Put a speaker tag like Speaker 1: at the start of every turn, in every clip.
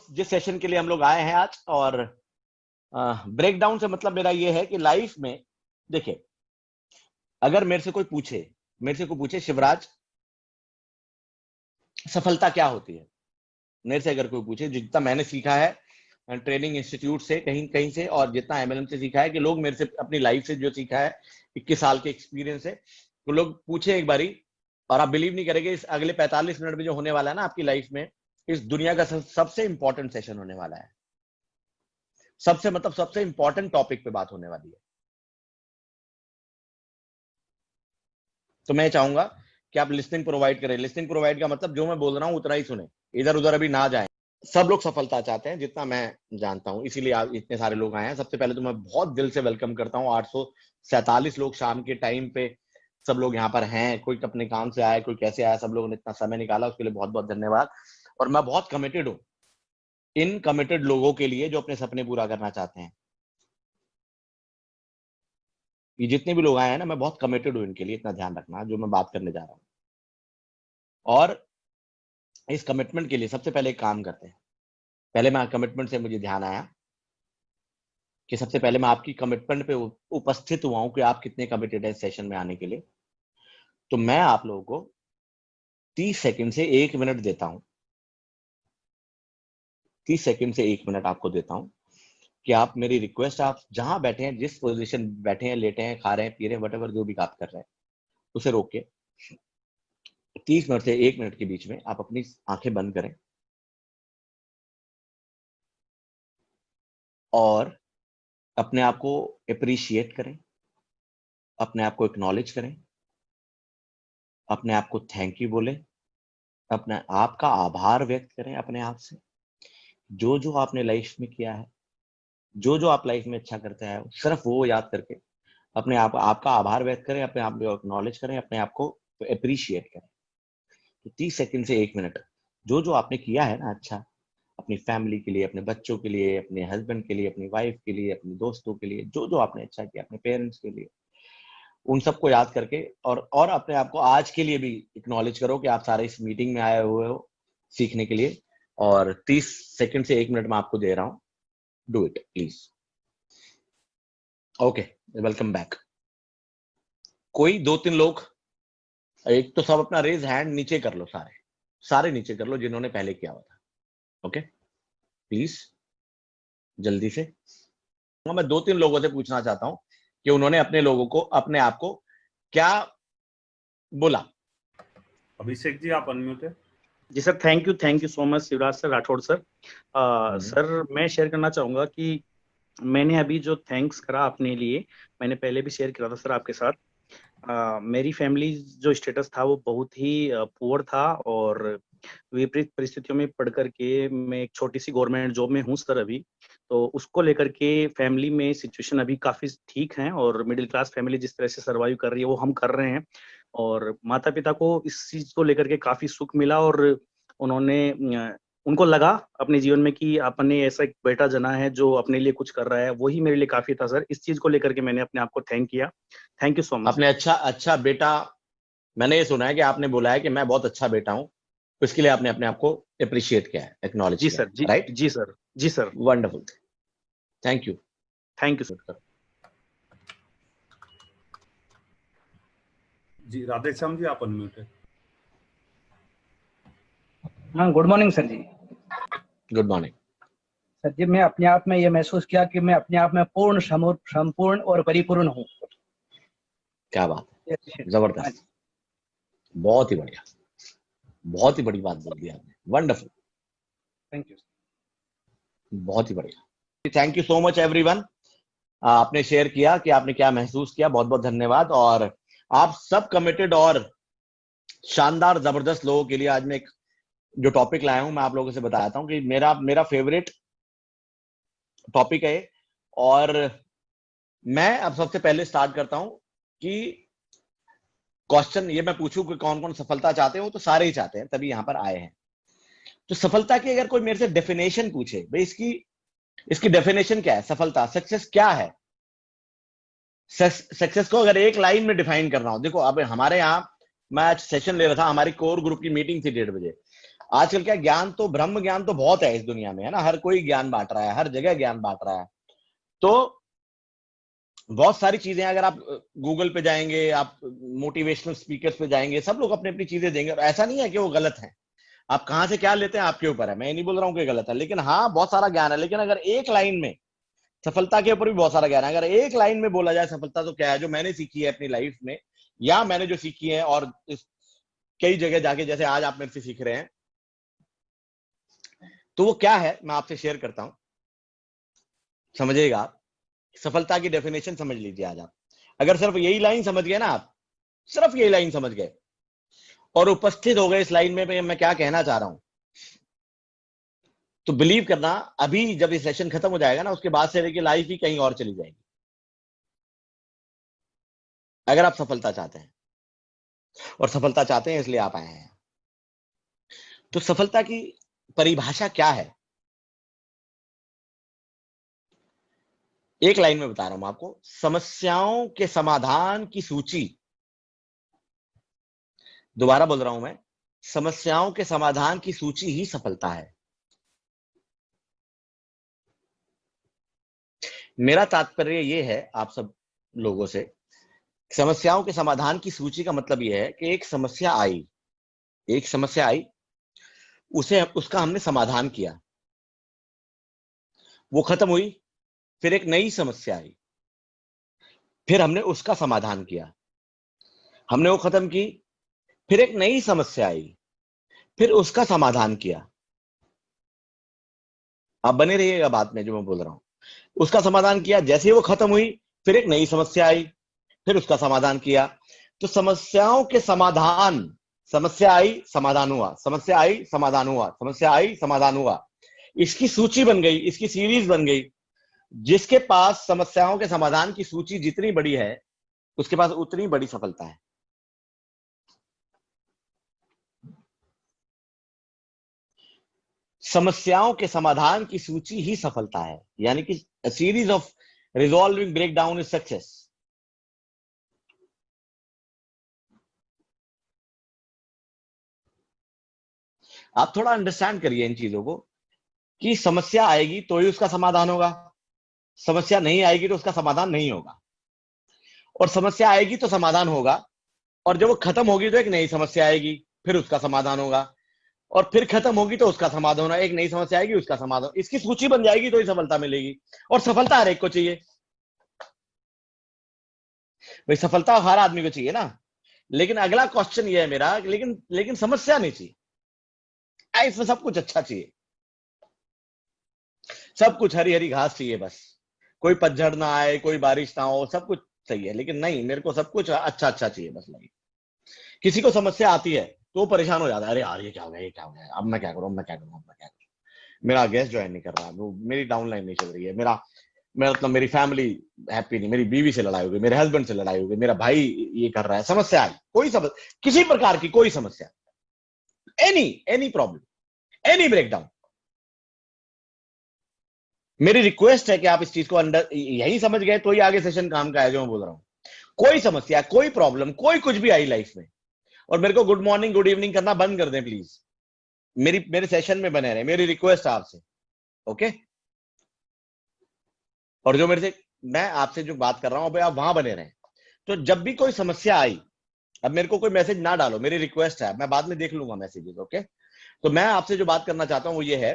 Speaker 1: जिस सेशन के लिए हम लोग आए हैं आज, और ब्रेक डाउन से मतलब मेरा ये है कि लाइफ में देखिए, अगर मेरे से कोई पूछे शिवराज सफलता क्या होती है, मेरे से अगर कोई पूछे, जितना मैंने सीखा है ट्रेनिंग इंस्टीट्यूट से, कहीं कहीं से, और जितना एमएलएम से सीखा है, कि लोग मेरे से अपनी लाइफ से जो सीखा है 21 साल के एक्सपीरियंस है, तो लोग पूछे एक बारी, और आप बिलीव नहीं करेंगे, इस अगले 45 मिनट में जो होने वाला है ना आपकी लाइफ में, इस दुनिया का सबसे इंपॉर्टेंट सेशन होने वाला है। सबसे इंपॉर्टेंट टॉपिक पे बात होने वाली है। तो मैं चाहूंगा कि आप लिसनिंग प्रोवाइड करें। लिसनिंग प्रोवाइड का मतलब जो मैं बोल रहा हूं उतना ही सुने, इधर उधर अभी ना जाएं। सब लोग सफलता चाहते हैं, जितना मैं जानता हूं, इसीलिए इतने सारे लोग आए हैं। सबसे पहले तो मैं बहुत दिल से वेलकम करता हूं। 847 लोग शाम के टाइम पे सब लोग यहाँ पर हैं। कोई अपने काम से आया, कोई कैसे आया, सब लोगों ने इतना समय निकाला, उसके लिए बहुत बहुत धन्यवाद। और मैं बहुत कमिटेड हूं इन कमिटेड लोगों के लिए जो अपने सपने पूरा करना चाहते हैं। ये जितने भी लोग आए हैं ना, मैं बहुत कमिटेड हूं इनके लिए। इतना ध्यान रखना जो मैं बात करने जा रहा हूं। और इस कमिटमेंट के लिए सबसे पहले एक काम करते हैं। पहले मैं कमिटमेंट से मुझे ध्यान आया कि सबसे पहले मैं आपकी कमिटमेंट पे उपस्थित हुआ हूं कि आप कितने कमिटेड है सेशन में आने के लिए। तो मैं आप लोगों को 30 सेकंड से 1 मिनट देता हूं। 30 सेकंड से 1 मिनट आपको देता हूं कि आप मेरी रिक्वेस्ट, आप जहां बैठे हैं, जिस पोजीशन बैठे हैं, लेटे हैं, खा रहे हैं, पी रहे हैं, वट एवर जो भी आप कर रहे हैं, उसे रोक के 30 मिनट से 1 मिनट के बीच में आप अपनी आंखें बंद करें और अपने आप को अप्रिशिएट करें, अपने आप को एक्नॉलेज करें, अपने आप को थैंक यू बोलें, अपने आप का आभार व्यक्त करें अपने आप से। जो जो आपने लाइफ में किया है, जो जो आप लाइफ में अच्छा करते हैं, सिर्फ वो याद करके अपने आप आपका आभार व्यक्त करें, अपने आप को एक्नॉलेज करें, अपने आप को अप्रिशिएट करें। तो 30 सेकंड से 1 मिनट जो जो आपने किया है ना अच्छा, अपनी फैमिली के लिए, अपने बच्चों के लिए, अपने हस्बैंड के लिए, अपनी वाइफ के लिए, अपने दोस्तों के लिए, जो जो आपने अच्छा किया, अपने पेरेंट्स के लिए, उन सबको याद करके, और अपने आप को आज के लिए भी एक्नॉलेज करो कि आप सारे इस मीटिंग में आए हुए हो सीखने के लिए। और 30 सेकंड से 1 मिनट में आपको दे रहा हूं। Do it please. Okay, welcome back. कोई 2-3 लोग, एक तो सब अपना रेज हैंड नीचे कर लो, सारे नीचे कर लो जिन्होंने पहले किया हुआ था। ओके प्लीज, जल्दी से। मैं 2-3 लोगों से पूछना चाहता हूं कि उन्होंने अपने लोगों को, अपने आप को क्या बोला।
Speaker 2: अभिषेक जी आप अनम्यूट है।
Speaker 3: जी sir, thank you so much Shivraj sir, Rathore sir. Sir मैं शेयर करना चाहूंगा कि मैंने अभी जो थैंक्स करा अपने लिए, मैंने पहले भी शेयर किया था सर आपके साथ। मेरी फैमिली जो स्टेटस था वो बहुत ही पुअर था, और विपरीत परिस्थितियों में पढ़ करके मैं एक छोटी सी गवर्नमेंट जॉब में हूँ सर अभी। तो उसको लेकर के फैमिली में सिचुएशन अभी काफी ठीक है, और मिडिल क्लास फैमिली जिस तरह से सर्वाइव कर रही है वो हम कर रहे हैं। और माता पिता को इस चीज को लेकर के काफी सुख मिला, और उन्होंने उनको लगा अपने जीवन में कि अपने ऐसा एक बेटा जना है जो अपने लिए कुछ कर रहा है, वही मेरे लिए काफी था सर। इस चीज को लेकर के मैंने अपने आप को थैंक किया। Thank you so much.
Speaker 1: आपने अच्छा बेटा, मैंने ये सुना है कि आपने बोला है कि मैं बहुत अच्छा बेटा हूं, तो इसके लिए आपने अपने आप को अप्रिशिएट किया है, एक्नॉलेज
Speaker 3: जी
Speaker 1: किया
Speaker 3: सर,
Speaker 1: है, राइट?
Speaker 3: जी sir.
Speaker 1: Wonderful, thank you
Speaker 3: sir.
Speaker 2: जी राधेश्याम जी आप अनम्यूट है।
Speaker 4: हाँ, good morning sir ji.
Speaker 1: Good morning
Speaker 4: sir ji, मैं अपने आप में ये महसूस किया कि मैं अपने आप में पूर्ण, संपूर्ण और परिपूर्ण हूँ।
Speaker 1: क्या बात है, जबरदस्त, बहुत ही बढ़िया, बहुत ही बड़ी बात बोल दी आपने। वंडरफुल,
Speaker 4: थैंक यू,
Speaker 1: बहुत ही बढ़िया। Thank you so much everyone. आपने शेयर किया कि आपने क्या महसूस किया, बहुत बहुत धन्यवाद। और आप सब कमिटेड और शानदार जबरदस्त लोगों के लिए आज मैं एक जो टॉपिक लाया हूं, मैं आप लोगों से बताता हूं कि मेरा फेवरेट टॉपिक है। और मैं अब सबसे पहले स्टार्ट करता हूं कि क्वेश्चन ये मैं पूछूं कि कौन कौन सफलता चाहते हो, तो सारे ही चाहते हैं, तभी यहां पर आए हैं। तो सफलता की अगर कोई मेरे से डेफिनेशन पूछे, भाई इसकी डेफिनेशन क्या है, सफलता, सक्सेस क्या है, सक्सेस को अगर एक लाइन में डिफाइन करना हो, देखो अब हमारे यहाँ मैं आज सेशन ले रहा था, हमारी कोर ग्रुप की मीटिंग थी 1:30 बजे। आजकल क्या ज्ञान तो, ब्रह्म ज्ञान तो बहुत है इस दुनिया में, है ना, हर कोई ज्ञान बांट रहा है, हर जगह ज्ञान बांट रहा है। तो बहुत सारी चीजें, अगर आप गूगल पे जाएंगे, आप मोटिवेशनल स्पीकर्स पे जाएंगे, सब लोग अपनी अपनी चीजें देंगे, और ऐसा नहीं है कि वो गलत है। आप कहां से क्या लेते हैं आपके ऊपर है, मैं ये नहीं बोल रहा हूँ कि गलत है, लेकिन हाँ बहुत सारा ज्ञान है। लेकिन अगर एक लाइन में, सफलता के ऊपर भी बहुत सारा ज्ञान है, अगर एक लाइन में बोला जाए सफलता तो क्या है, जो मैंने सीखी है अपनी लाइफ में, या मैंने जो सीखी है और कई जगह जाके, जैसे आज आप मेरे से सीख रहे हैं, तो वो क्या है मैं आपसे शेयर करता हूं, समझिएगा आप। सफलता की डेफिनेशन समझ लीजिए आज आप। अगर सिर्फ यही लाइन समझ गए ना आप, सिर्फ यही लाइन समझ गए और उपस्थित हो गए इस लाइन में मैं क्या कहना चाह रहा हूं, तो बिलीव करना, अभी जब ये सेशन खत्म हो जाएगा ना, उसके बाद से लेके लाइफ ही कहीं और चली जाएगी। अगर आप सफलता चाहते हैं, और सफलता चाहते हैं इसलिए आप आए हैं, तो सफलता की परिभाषा क्या है, एक लाइन में बता रहा हूं आपको। समस्याओं के समाधान की सूची, दोबारा बोल रहा हूं मैं, समस्याओं के समाधान की सूची ही सफलता है। मेरा तात्पर्य यह है आप सब लोगों से, समस्याओं के समाधान की सूची का मतलब यह है कि एक समस्या आई, एक समस्या आई, उसका हमने समाधान किया, वो खत्म हुई, फिर एक नई समस्या आई, फिर हमने उसका समाधान किया, हमने वो खत्म की, फिर एक नई समस्या आई, फिर उसका समाधान किया। आप बने रहिएगा बात में जो मैं बोल रहा हूं। उसका समाधान किया, जैसे ही वो खत्म हुई, फिर एक नई समस्या आई, फिर उसका समाधान किया। तो समस्याओं के समाधान, समस्या आई समाधान हुआ, समस्या आई समाधान हुआ, समस्या आई समाधान हुआ, इसकी सूची बन गई, इसकी सीरीज बन गई। जिसके पास समस्याओं के समाधान की सूची जितनी बड़ी है, उसके पास उतनी बड़ी सफलता है। समस्याओं के समाधान की सूची ही सफलता है, यानी कि a series of resolving breakdown is success। आप थोड़ा अंडरस्टैंड करिए इन चीजों को, कि समस्या आएगी तो ही उसका समाधान होगा, समस्या नहीं आएगी तो उसका समाधान नहीं होगा, और समस्या आएगी तो समाधान होगा, और जब वो खत्म होगी तो एक नई समस्या आएगी, फिर उसका समाधान होगा, और फिर खत्म होगी तो उसका समाधान होना, एक नई समस्या आएगी उसका समाधान, इसकी सूची बन जाएगी तो ही सफलता मिलेगी। और सफलता हर एक को चाहिए भाई, सफलता हर आदमी को चाहिए ना। लेकिन अगला क्वेश्चन ये है मेरा, लेकिन समस्या नहीं चाहिए, इसमें सब कुछ अच्छा चाहिए, सब कुछ हरी हरी घास चाहिए, बस कोई पतझड़ ना आए, कोई बारिश ना हो, सब कुछ सही है। लेकिन नहीं, मेरे को सब कुछ अच्छा अच्छा चाहिए बस। नहीं, किसी को समस्या आती है तो वो परेशान हो जाता है, अरे यार ये क्या हो गया, ये क्या हो गया, अब मैं क्या करूं, अब मैं क्या करूं, अब मैं क्या करूं, मेरा गैस ज्वाइन नहीं कर रहा, मेरी डाउनलाइन नहीं चल रही है, मेरा मतलब मेरी फैमिली हैप्पी नहीं, मेरी बीवी से लड़ाई हो गई, मेरे हस्बैंड से लड़ाई हो गई, मेरा भाई ये कर रहा है, समस्या आई, कोई समस्या, किसी प्रकार की कोई समस्या, एनी प्रॉब्लम, एनी ब्रेकडाउन, मेरी रिक्वेस्ट है कि आप इस चीज को अंडर यही समझ गए तो ही आगे सेशन काम का है जो मैं बोल रहा हूं। कोई समस्या, कोई प्रॉब्लम, कोई कुछ भी आई लाइफ में, और मेरे को गुड मॉर्निंग गुड इवनिंग करना बंद कर दें प्लीज, मेरे सेशन में बने रहे, मेरी रिक्वेस्ट है आपसे, ओके। और जो मेरे से, मैं आपसे जो बात कर रहा हूं भाई, आप वहां बने रहे। तो जब भी कोई समस्या आई, अब मेरे को कोई मैसेज ना डालो, मेरी रिक्वेस्ट है, मैं बाद में देख लूंगा मैसेजेस, ओके। तो मैं आपसे जो बात करना चाहता हूं वो ये है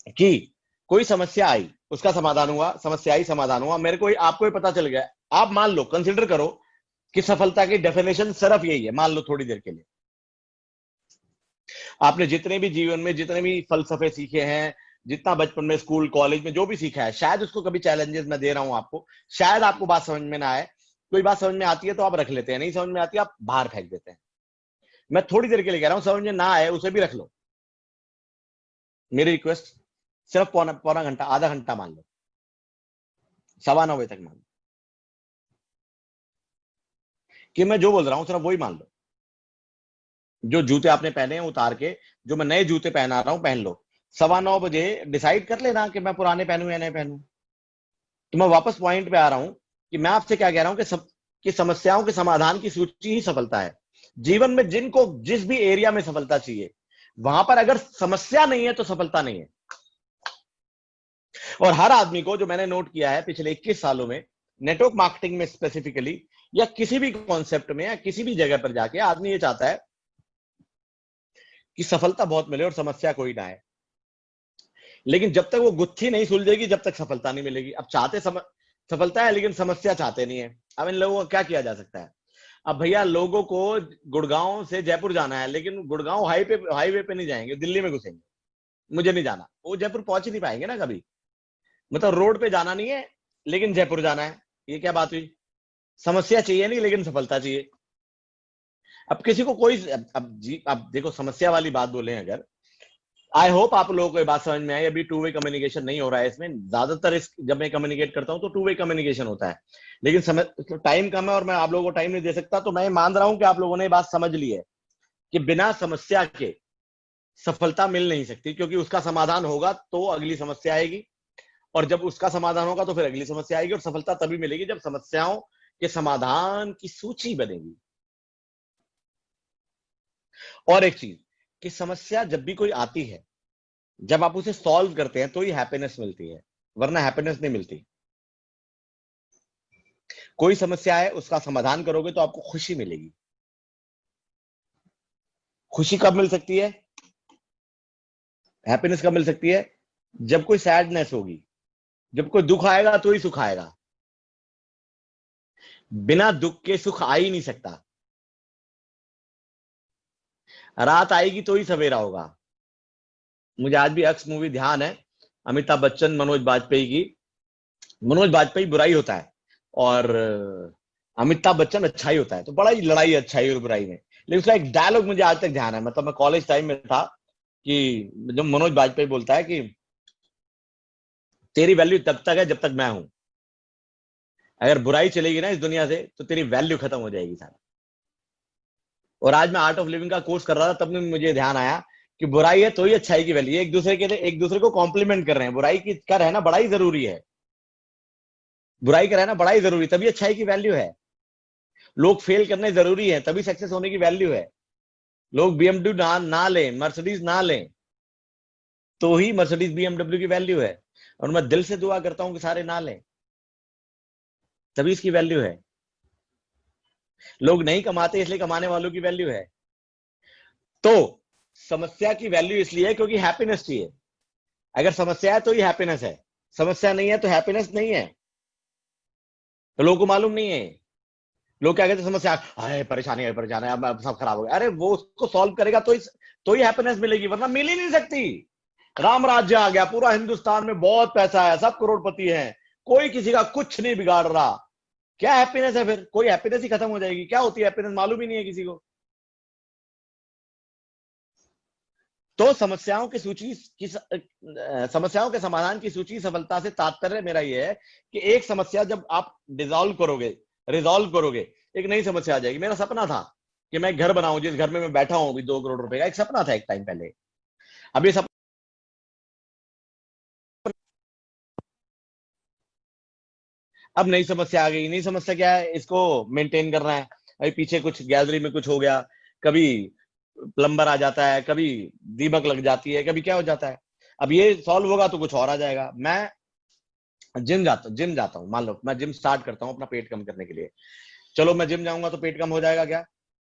Speaker 1: कि कोई समस्या आई, उसका समाधान हुआ, समस्या आई समाधान हुआ, मेरे को आपको पता चल गया, आप मान लो, कंसिडर करो कि सफलता की डेफिनेशन सिर्फ यही है, मान लो थोड़ी देर के लिए, आपने जितने भी जीवन में जितने भी फलसफे सीखे हैं, जितना बचपन में स्कूल कॉलेज में जो भी सीखा है, शायद उसको कभी चैलेंजेस मैं दे रहा हूं आपको, शायद आपको बात समझ में ना आए, कोई बात समझ में आती है तो आप रख लेते हैं, नहीं समझ में आती है आप बाहर फेंक देते हैं। मैं थोड़ी देर के लिए कह रहा हूं, समझ में ना आए उसे भी रख लो, मेरी रिक्वेस्ट, सिर्फ पौना घंटा, आधा घंटा मान लो, 9:15 बजे तक मान लो, कि मैं जो बोल रहा हूं सिर्फ वही मान लो। जो जूते आपने पहने हैं उतार के, जो मैं नए जूते पहना रहा हूं पहन लो, 9:15 बजे डिसाइड कर लेना कि मैं पुराने पहनूं या नए पहनूं। तो मैं वापस पॉइंट पे आ रहा हूं कि मैं आपसे क्या कह रहा हूं कि समस्याओं के समाधान की सूची ही सफलता है। जीवन में जिनको जिस भी एरिया में सफलता चाहिए, वहां पर अगर समस्या नहीं है तो सफलता नहीं है। और हर आदमी को, जो मैंने नोट किया है पिछले 21 सालों में, नेटवर्क मार्केटिंग में स्पेसिफिकली, या किसी भी कॉन्सेप्ट में या किसी भी जगह पर जाके, आदमी ये चाहता है कि सफलता बहुत मिले और समस्या कोई ना आए। लेकिन जब तक वो गुत्थी नहीं सुलझेगी, जब तक सफलता नहीं मिलेगी। अब चाहते सफलता है, लेकिन समस्या चाहते नहीं है। अब इन लोगों को क्या किया जा सकता है? अब भैया, लोगों को गुड़गांव से जयपुर जाना है, लेकिन गुड़गांव हाईवे पे नहीं जाएंगे, दिल्ली में घुसेंगे। मुझे नहीं जाना, वो जयपुर पहुंच ही नहीं पाएंगे ना कभी। मतलब रोड पे जाना नहीं है, लेकिन जयपुर जाना है। ये क्या बात हुई? समस्या चाहिए नहीं, लेकिन सफलता चाहिए। अब किसी को कोई, अब देखो, समस्या वाली बात बोले अगर, आई होप आप लोगों को ये बात समझ में आई। अभी टू वे कम्युनिकेशन नहीं हो रहा है इसमें। ज्यादातर जब मैं कम्युनिकेट करता हूं तो टू वे कम्युनिकेशन होता है, लेकिन टाइम कम है और मैं आप लोगों को टाइम नहीं दे सकता। तो मैं मान रहा हूं कि आप लोगों ने ये बात समझ ली है कि बिना समस्या के सफलता मिल नहीं सकती, क्योंकि उसका समाधान होगा तो अगली समस्या आएगी, और जब उसका समाधान होगा तो फिर अगली समस्या आएगी। और सफलता तभी मिलेगी जब समस्याओं के समाधान की सूची बनेगी। और एक चीज, कि समस्या जब भी कोई आती है, जब आप उसे सॉल्व करते हैं तो ही हैप्पीनेस मिलती है, वरना हैप्पीनेस नहीं मिलती। कोई समस्या है, उसका समाधान करोगे तो आपको खुशी मिलेगी। खुशी कब मिल सकती है, हैप्पीनेस कब मिल सकती है? जब कोई सैडनेस होगी, जब कोई दुख आएगा तो ही सुख आएगा। बिना दुख के सुख आ ही नहीं सकता। रात आएगी तो ही सवेरा होगा। मुझे आज भी अक्स मूवी ध्यान है, अमिताभ बच्चन, मनोज बाजपेयी की। मनोज बाजपेयी बुराई होता है और अमिताभ बच्चन अच्छाई होता है, तो बड़ा ही लड़ाई है अच्छाई और बुराई में। लेकिन उसका एक डायलॉग मुझे आज तक ध्यान है, मतलब मैं कॉलेज टाइम में था, कि जब मनोज बाजपेयी बोलता है कि तेरी वैल्यू तब तक है जब तक मैं हूं, अगर बुराई चलेगी ना इस दुनिया से तो तेरी वैल्यू खत्म हो जाएगी सारा। और आज मैं आर्ट ऑफ लिविंग का कोर्स कर रहा था, तब में मुझे ध्यान आया कि बुराई है तो ही अच्छाई की वैल्यू। एक दूसरे को कॉम्प्लीमेंट कर रहे हैं। बुराई का रहना बड़ा ही जरूरी है, बुराई का रहना बड़ा ही जरूरी, तभी अच्छाई की वैल्यू है। लोग फेल करने जरूरी है, तभी सक्सेस होने की वैल्यू है। लोग बीएमडब्ल्यू ना लें, मर्सिडीज ना लें, तो ही मर्सिडीज बीएमडब्ल्यू की वैल्यू है। और मैं दिल से दुआ करता हूं कि सारे ना लें, तभी इसकी वैल्यू है। लोग नहीं कमाते इसलिए कमाने वालों की वैल्यू है। तो समस्या की वैल्यू इसलिए है क्योंकि हैप्पीनेस चाहिए। अगर समस्या है तो ही हैप्पीनेस है, समस्या नहीं है तो हैप्पीनेस नहीं है। तो लोगों को मालूम नहीं है। लोग क्या कहते हैं, समस्या है, परेशानी है, परेशानी है, अब सब खराब हो गया। अरे वो उसको सॉल्व करेगा तो ही हैप्पीनेस मिलेगी, वरना मिल ही नहीं सकती। राम राज्य आ गया, पूरा हिंदुस्तान में बहुत पैसा है, सब करोड़पति हैं, कोई किसी का कुछ नहीं बिगाड़ रहा, क्या हैप्पीनेस है फिर? कोई हैप्पीनेस ही खत्म हो जाएगी। क्या होती है हैप्पीनेस, मालूम ही नहीं है किसी को। तो समस्याओं समस्याओं के समाधान की सूची सफलता से तात्पर्य मेरा यह है कि एक समस्या जब आप रिजॉल्व करोगे, एक नई समस्या आ जाएगी। मेरा सपना था कि मैं घर बनाऊं, जिस घर में मैं बैठा हूं अभी, 2 करोड़ रुपए का, एक सपना था एक टाइम पहले। अब ये अब नई समस्या आ गई। नई समस्या क्या है? इसको मेंटेन करना है। अभी पीछे कुछ गैलरी में कुछ हो गया, कभी प्लम्बर आ जाता है, कभी दीमक लग जाती है, कभी क्या हो जाता है। अब ये सॉल्व होगा तो कुछ और आ जाएगा। मैं जिम जाता हूँ, मान लो मैं जिम स्टार्ट करता हूँ अपना पेट कम करने के लिए। चलो मैं जिम जाऊंगा तो पेट कम हो जाएगा क्या?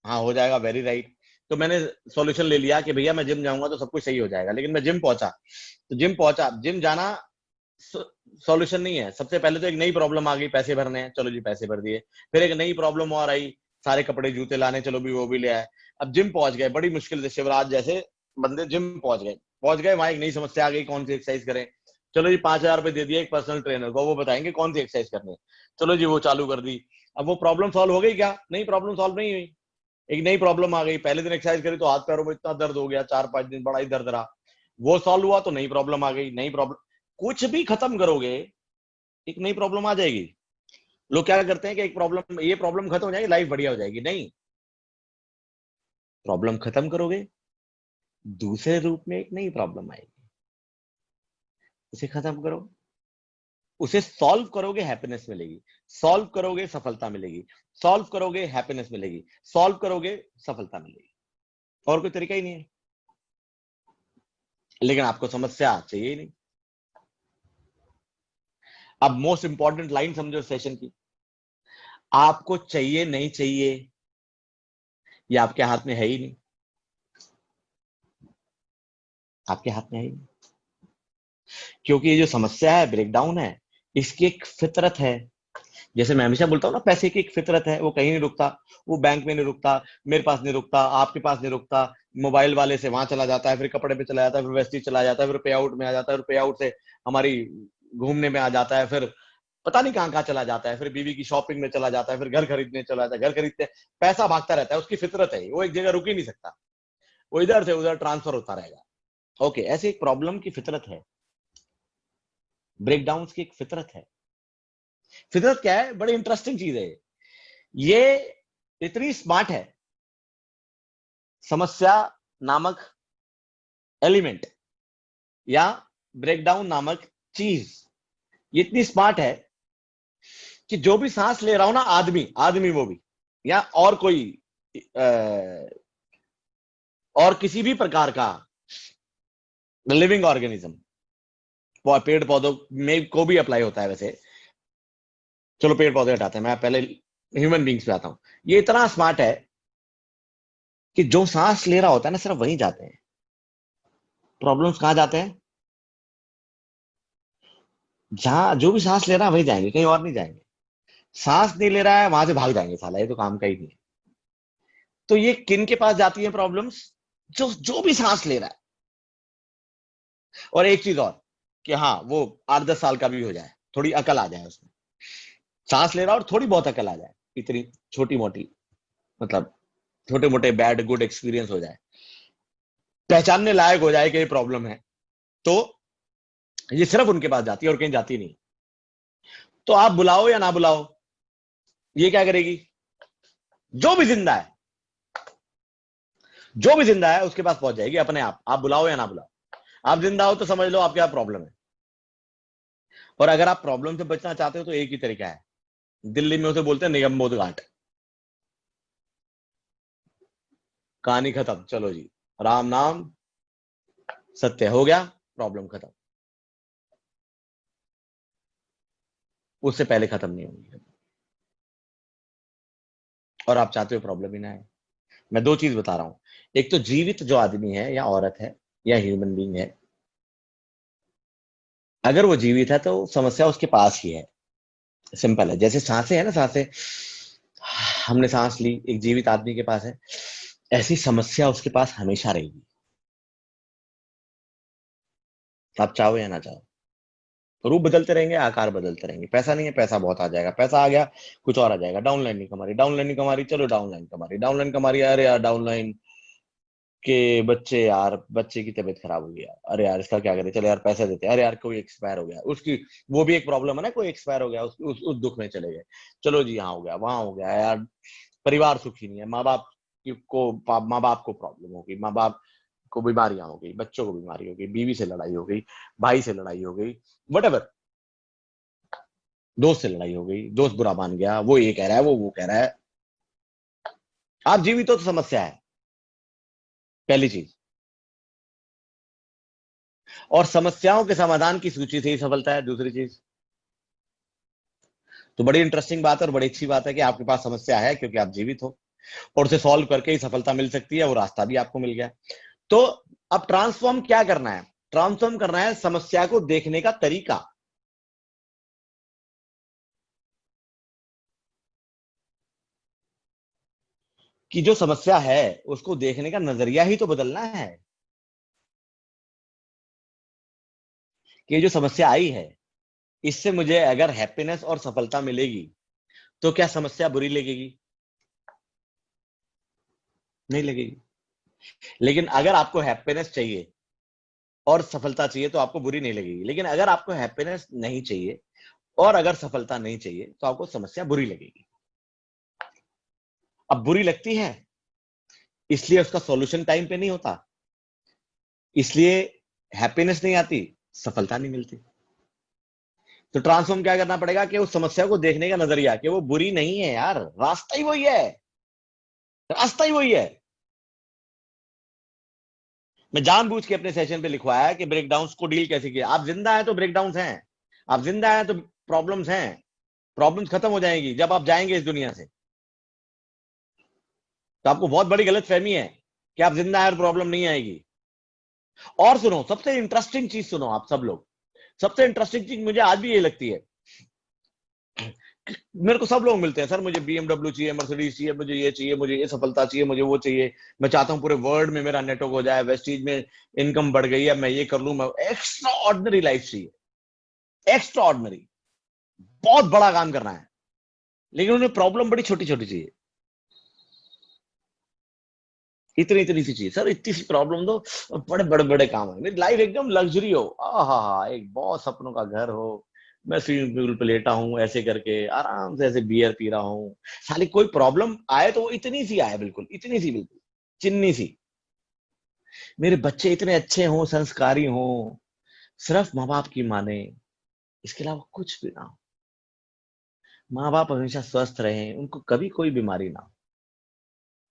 Speaker 1: हाँ हो जाएगा, वेरी राइट। तो मैंने सॉल्यूशन ले लिया कि भैया मैं जिम जाऊंगा तो सब कुछ सही हो जाएगा। लेकिन मैं जिम पहुंचा, जिम जाना सॉल्यूशन नहीं है। सबसे पहले तो एक नई प्रॉब्लम आ गई, पैसे भरने हैं, चलो जी पैसे भर दिए। फिर एक नई प्रॉब्लम और आई, सारे कपड़े जूते लाने, चलो भी वो भी ले आए। अब जिम पहुंच गए, बड़ी मुश्किल से शिवराज जैसे बंदे जिम पहुंच गए, वहां एक नई समस्या आ गई, कौन सी एक्सरसाइज करें। चलो जी 5,000 रुपए दे दिए एक पर्सनल ट्रेनर को, वो बताएंगे कौन सी एक्सरसाइज करनी है। चलो जी वो चालू कर दी। अब वो प्रॉब्लम सॉल्व हो गई क्या? नहीं, प्रॉब्लम सॉल्व नहीं हुई। एक नई प्रॉब्लम आ गई, पहले दिन एक्सरसाइज करी तो हाथ पैरों में इतना दर्द हो गया, 4-5 दिन बड़ा ही दर्द रहा। वो सॉल्व हुआ तो नई प्रॉब्लम आ गई। नई प्रॉब्लम, कुछ भी खत्म करोगे एक नई प्रॉब्लम आ जाएगी। लोग क्या करते हैं कि ये प्रॉब्लम खत्म हो जाएगी, लाइफ बढ़िया हो जाएगी। नहीं, प्रॉब्लम खत्म करोगे, दूसरे रूप में एक नई प्रॉब्लम आएगी, उसे खत्म करो, उसे सॉल्व करोगे, हैप्पीनेस मिलेगी। सॉल्व करोगे, सफलता मिलेगी। सॉल्व करोगे, हैप्पीनेस मिलेगी। सॉल्व करोगे, सफलता मिलेगी। और कोई तरीका ही नहीं है। लेकिन आपको समस्या चाहिए ही नहीं। अब मोस्ट इंपॉर्टेंट लाइन समझो सेशन की, आपको चाहिए नहीं चाहिए ये आपके हाथ में है ही नहीं, आपके हाथ में है ही नहीं। क्योंकि ये जो समस्या है, ब्रेकडाउन है, इसकी एक फितरत है। जैसे मैं हमेशा बोलता हूँ ना, पैसे की एक फितरत है, वो कहीं नहीं रुकता, वो बैंक में नहीं रुकता, मेरे पास नहीं रुकता, आपके पास नहीं रुकता, मोबाइल वाले से वहां चला जाता है, फिर कपड़े पे चला जाता है, फिर वेस्टेज चला जाता है, फिर पे आउट में आ जाता है, फिर पे आउट से हमारी घूमने में आ जाता है, फिर पता नहीं कहाँ कहाँ चला जाता है, फिर बीवी की शॉपिंग में चला जाता है, फिर घर खरीदने चला जाता है, घर खरीदते पैसा भागता रहता है, उसकी फितरत है, वो एक जगह रुक ही नहीं सकता, वो इधर से उधर ट्रांसफर होता रहेगा। ओके, ऐसे एक प्रॉब्लम की फितरत है, ब्रेकडाउन की एक फितरत है। फितरत क्या है? बड़ी इंटरेस्टिंग चीज है ये इतनी स्मार्ट है। समस्या नामक एलिमेंट या ब्रेकडाउन नामक चीज ये इतनी स्मार्ट है कि जो भी सांस ले रहा हो ना, आदमी वो भी, या और कोई और किसी भी प्रकार का लिविंग ऑर्गेनिज्म, पेड़ पौधों में को भी अप्लाई होता है वैसे, चलो पेड़ पौधे हटाते हैं, मैं पहले ह्यूमन बींग्स पे आता हूं। ये इतना स्मार्ट है कि जो सांस ले रहा होता है ना, सिर्फ वहीं जाते हैं प्रॉब्लम्स। कहां जाते हैं? जहां जो भी सांस ले रहा है वहीं जाएंगे, कहीं और नहीं जाएंगे। सांस नहीं ले रहा है वहां से भाग जाएंगे, साला ये तो काम का ही नहीं है। तो ये किन के पास जाती है प्रॉब्लम्स? जो जो भी सांस ले रहा है। और एक चीज और कि हाँ, वो 8-10 साल का भी हो जाए, थोड़ी अकल आ जाए उसमें, सांस ले रहा और थोड़ी बहुत अकल आ जाए, इतनी छोटी मोटी, मतलब छोटे मोटे बैड गुड एक्सपीरियंस हो जाए, पहचानने लायक हो जाए कि ये प्रॉब्लम है, तो ये सिर्फ उनके पास जाती है और कहीं जाती नहीं। तो आप बुलाओ या ना बुलाओ, ये क्या करेगी? जो भी जिंदा है, जो भी जिंदा है उसके पास पहुंच जाएगी अपने आप बुलाओ या ना बुलाओ। आप जिंदा हो तो समझ लो आपके यहाँ प्रॉब्लम है। और अगर आप प्रॉब्लम से बचना चाहते हो तो एक ही तरीका है, दिल्ली में उसे बोलते हैं निगमबोध घाट। कहानी खत्म, चलो जी, राम नाम सत्य, हो गया, प्रॉब्लम खत्म। उससे पहले खत्म नहीं होगी। और आप चाहते हो प्रॉब्लम ही ना है। मैं दो चीज बता रहा हूं, एक तो जीवित जो आदमी है या औरत है या ह्यूमन बीइंग है, अगर वो जीवित है तो समस्या उसके पास ही है। सिंपल है, जैसे सांसें है ना, सांसें हमने सांस ली, एक जीवित आदमी के पास है, ऐसी समस्या उसके पास हमेशा रहेगी, आप चाहो या ना चाहो। रूप बदलते रहेंगे, आकार बदलते रहेंगे। पैसा नहीं है, पैसा बहुत आ जाएगा, पैसा आ गया कुछ और आ जाएगा। डाउनलाइन नहीं कमा रही, डाउनलाइन नहीं कमा रही, चलो डाउनलाइन कमा रही, डाउनलाइन कमा रही, अरे यार डाउनलाइन के बच्चे, यार बच्चे की तबीयत खराब हो गई यार, अरे यार इसका क्या करें, चलो यार पैसे देते, अरे यार कोई एक्सपायर हो गया, उसकी वो भी एक प्रॉब्लम है ना, कोई एक्सपायर हो गया, उस दुख में चले गए, चलो जी यहाँ हो गया वहां हो गया यार, परिवार सुखी नहीं है, माँ बाप को प्रॉब्लम हो गई, माँ बाप को बीमारियां हो गई, बच्चों को बीमारी हो गई, बीवी से लड़ाई हो गई, भाई से लड़ाई हो गई, वटएवर, दोस्त से लड़ाई हो गई, दोस्त बुरा मान गया, वो ये कह रहा है, वो कह रहा है। आप जीवित हो तो समस्या है, पहली चीज। और समस्याओं के समाधान की सूची से ही सफलता है, दूसरी चीज। तो बड़ी इंटरेस्टिंग बात है और बड़ी अच्छी बात है कि आपके पास समस्या है, क्योंकि आप जीवित हो और उसे सॉल्व करके ही सफलता मिल सकती है, वो रास्ता भी आपको मिल गया। तो अब ट्रांसफॉर्म क्या करना है? ट्रांसफॉर्म करना है समस्या को देखने का तरीका। कि जो समस्या है उसको देखने का नजरिया ही तो बदलना है। कि जो समस्या आई है, इससे मुझे अगर हैप्पीनेस और सफलता मिलेगी तो क्या समस्या बुरी लगेगी? नहीं लगेगी। लेकिन अगर आपको हैप्पीनेस चाहिए और सफलता चाहिए तो आपको बुरी नहीं लगेगी। लेकिन अगर आपको हैप्पीनेस नहीं चाहिए और अगर सफलता नहीं चाहिए तो आपको समस्या बुरी लगेगी। अब बुरी लगती है इसलिए उसका सॉल्यूशन टाइम पे नहीं होता, इसलिए हैप्पीनेस नहीं आती, सफलता नहीं मिलती। तो ट्रांसफॉर्म क्या करना पड़ेगा कि उस समस्या को देखने का नजरिया, कि वो बुरी नहीं है यार, रास्ता ही वही है, रास्ता ही वही है। मैं जानबूझ के अपने सेशन पे लिखवाया कि ब्रेकडाउन्स को डील कैसे किया। आप जिंदा हैं तो ब्रेकडाउन्स हैं, आप जिंदा हैं तो प्रॉब्लम्स हैं। प्रॉब्लम्स खत्म हो जाएंगी जब आप जाएंगे इस दुनिया से। तो आपको बहुत बड़ी गलतफहमी है कि आप जिंदा हैं और प्रॉब्लम नहीं आएगी। और सुनो, सबसे इंटरेस्टिंग चीज सुनो आप सब लोग, सबसे इंटरेस्टिंग चीज मुझे आज भी ये लगती है। मेरे को सब लोग मिलते हैं, सर मुझे BMW चाहिए, मर्सिडीज चाहिए, मुझे ये चाहिए, मुझे ये सफलता चाहिए, मुझे वो चाहिए, मैं चाहता हूं पूरे वर्ल्ड में मेरा नेटवर्क हो जाए, वेस्टीज में इनकम बढ़ गई है, मैं ये कर लूं, मैं एक्स्ट्रा ऑर्डिनरी लाइफ चाहिए, एक्स्ट्रा ऑर्डिनरी, बहुत बड़ा काम करना है, लेकिन उन्हें प्रॉब्लम बड़ी छोटी छोटी चाहिए, इतनी इतनी सी चाहिए। सर इतनी सी प्रॉब्लम दो, बड़े बड़े बड़े काम है, मेरी लाइफ एकदम लग्जरी हो, आहा, एक बहुत सपनों का घर हो, मैं स्विमिंग पूल पे लेटा हूं ऐसे करके आराम से ऐसे बियर पी रहा हूं। साली कोई प्रॉब्लम आए तो वो इतनी सी आए, बिल्कुल इतनी सी, बिल्कुल चिन्नी सी। मेरे बच्चे इतने अच्छे हों, संस्कारी हों, सिर्फ माँ बाप की माने, इसके अलावा कुछ भी ना हो। माँ बाप हमेशा स्वस्थ रहें, उनको कभी कोई बीमारी ना हो,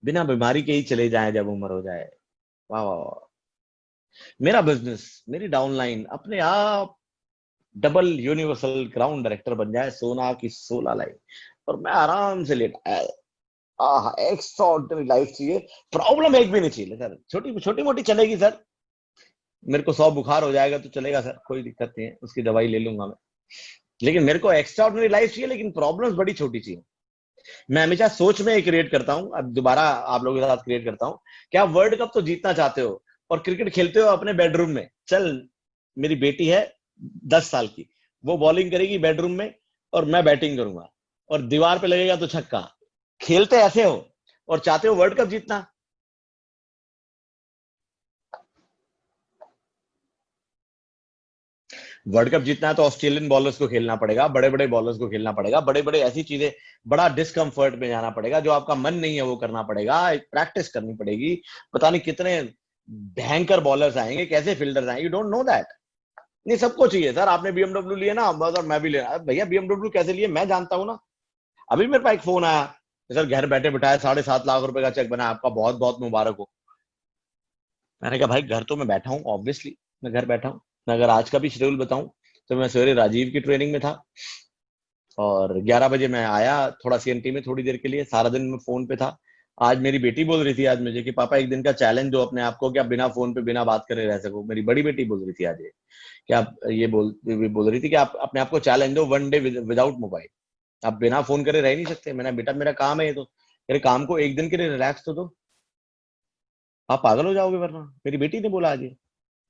Speaker 1: बिना बीमारी के ही चले जाएं जब उम्र हो जाए। वाह वाह वाह। मेरा बिजनेस, मेरी डाउनलाइन अपने आप डबल यूनिवर्सल क्राउन डायरेक्टर बन जाए, सोना की 16 लाइन, और मैं आराम से लेटा, आह एक्स्ट्रा ऑर्डिनरी लाइफ चाहिए, प्रॉब्लम एक भी नहीं चाहिए सर, छोटी छोटी मोटी चलेगी सर, मेरे को 100 बुखार हो जाएगा तो चलेगा सर, कोई दिक्कत नहीं है, उसकी दवाई ले लूंगा मैं, लेकिन मेरे को एक्स्ट्रा ऑर्डिनरी लाइफ चाहिए, लेकिन प्रॉब्लम्स बड़ी छोटी चाहिए। मैं हमेशा सोच में क्रिएट करता हूँ, अब दोबारा आप लोगों के साथ क्रिएट करता हूँ कि आप वर्ल्ड कप तो जीतना चाहते हो और क्रिकेट खेलते हो अपने बेडरूम में। चल, मेरी बेटी है 10 साल की, वो बॉलिंग करेगी बेडरूम में और मैं बैटिंग करूंगा, और दीवार पे लगेगा तो छक्का। खेलते ऐसे हो और चाहते हो वर्ल्ड कप जीतना। वर्ल्ड कप जीतना है तो ऑस्ट्रेलियन बॉलर्स को खेलना पड़ेगा, बड़े बड़े बॉलर्स को खेलना पड़ेगा, बड़े बड़े ऐसी चीजें, बड़ा डिस्कम्फर्ट में जाना पड़ेगा, जो आपका मन नहीं है वो करना पड़ेगा, प्रैक्टिस करनी पड़ेगी, पता नहीं कितने भयंकर बॉलर्स आएंगे, कैसे फील्डर्स आएंगे, यू डोंट नो दैट। नहीं, सबको चाहिए सर, आपने BMW लिए ना, और मैं भी ले, भैया BMW कैसे लिए मैं जानता हूं ना। अभी मेरे पास एक फोन आया, सर घर बैठे बिठाए 7.5 लाख रुपए का चेक बना, आपका बहुत बहुत मुबारक हो। मैंने कहा भाई घर तो मैं बैठा हूँ, ऑब्वियसली मैं घर बैठा हूँ। मैं अगर आज का भी शेड्यूल बताऊं तो मैं सवेरे राजीव की ट्रेनिंग में था और 11 बजे मैं आया थोड़ा CNT में थोड़ी देर के लिए, सारा दिन मैं फोन पे था। आज मेरी बेटी बोल रही थी आज मुझे कि पापा एक दिन का चैलेंज दो अपने आप को कि आप बिना फोन पे बिना बात करे रह सको। मेरी बड़ी बेटी बोल रही थी आज ये कि आप ये बोल रही थी कि आप अपने आप को चैलेंज दो 1 डे विदाउट मोबाइल, आप बिना फोन करे रह नहीं सकते। मैंने बेटा मेरा काम है ये, तो मेरे काम को एक दिन के लिए रिलैक्स तो दो, आप पागल हो जाओगे वरना। मेरी बेटी ने बोला आज ये,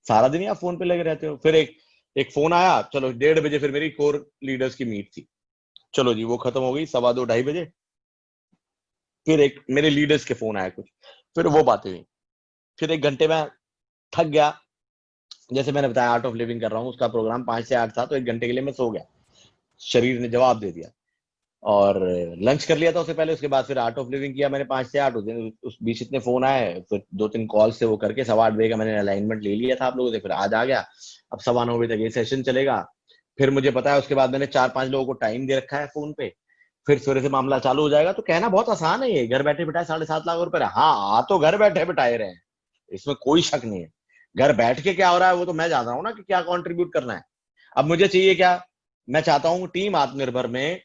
Speaker 1: सारा दिन ही आप फोन पे लगे रहते हो। फिर एक फोन आया, चलो 1:30 बजे फिर मेरी कोर लीडर्स की मीट थी, चलो जी वो खत्म हो गई, 2:15 2:30 बजे फिर एक मेरे लीडर्स के फोन आया कुछ, फिर वो बातें हुई, फिर 1 घंटे में थक गया। जैसे मैंने बताया आर्ट ऑफ लिविंग कर रहा हूँ, उसका प्रोग्राम 5 से 8 था, तो 1 घंटे के लिए मैं सो गया, शरीर ने जवाब दे दिया। और लंच कर लिया था उससे पहले, उसके बाद फिर आर्ट ऑफ लिविंग किया मैंने 5 से 8। उस बीच इतने फोन आए, फिर 2-3 कॉल से वो करके 8:15 बजे का मैंने अलाइनमेंट ले लिया था आप लोगों से, फिर आज आ गया। अब 9:15 बजे तक ये सेशन चलेगा। फिर मुझे पता है उसके बाद मैंने 4-5 लोगों को टाइम दे रखा है फोन पे, फिर सवेरे से मामला चालू हो जाएगा। तो कहना बहुत आसान है, ये घर बैठे बिठाए 7.5 लाख रुपए। हाँ तो घर बैठे बिठाए रहे हैं, इसमें कोई शक नहीं है। घर बैठ के क्या हो रहा है वो तो मैं जान रहा हूँ ना कि क्या कंट्रीब्यूट करना है। अब मुझे चाहिए क्या, मैं चाहता हूँ टीम आत्मनिर्भर में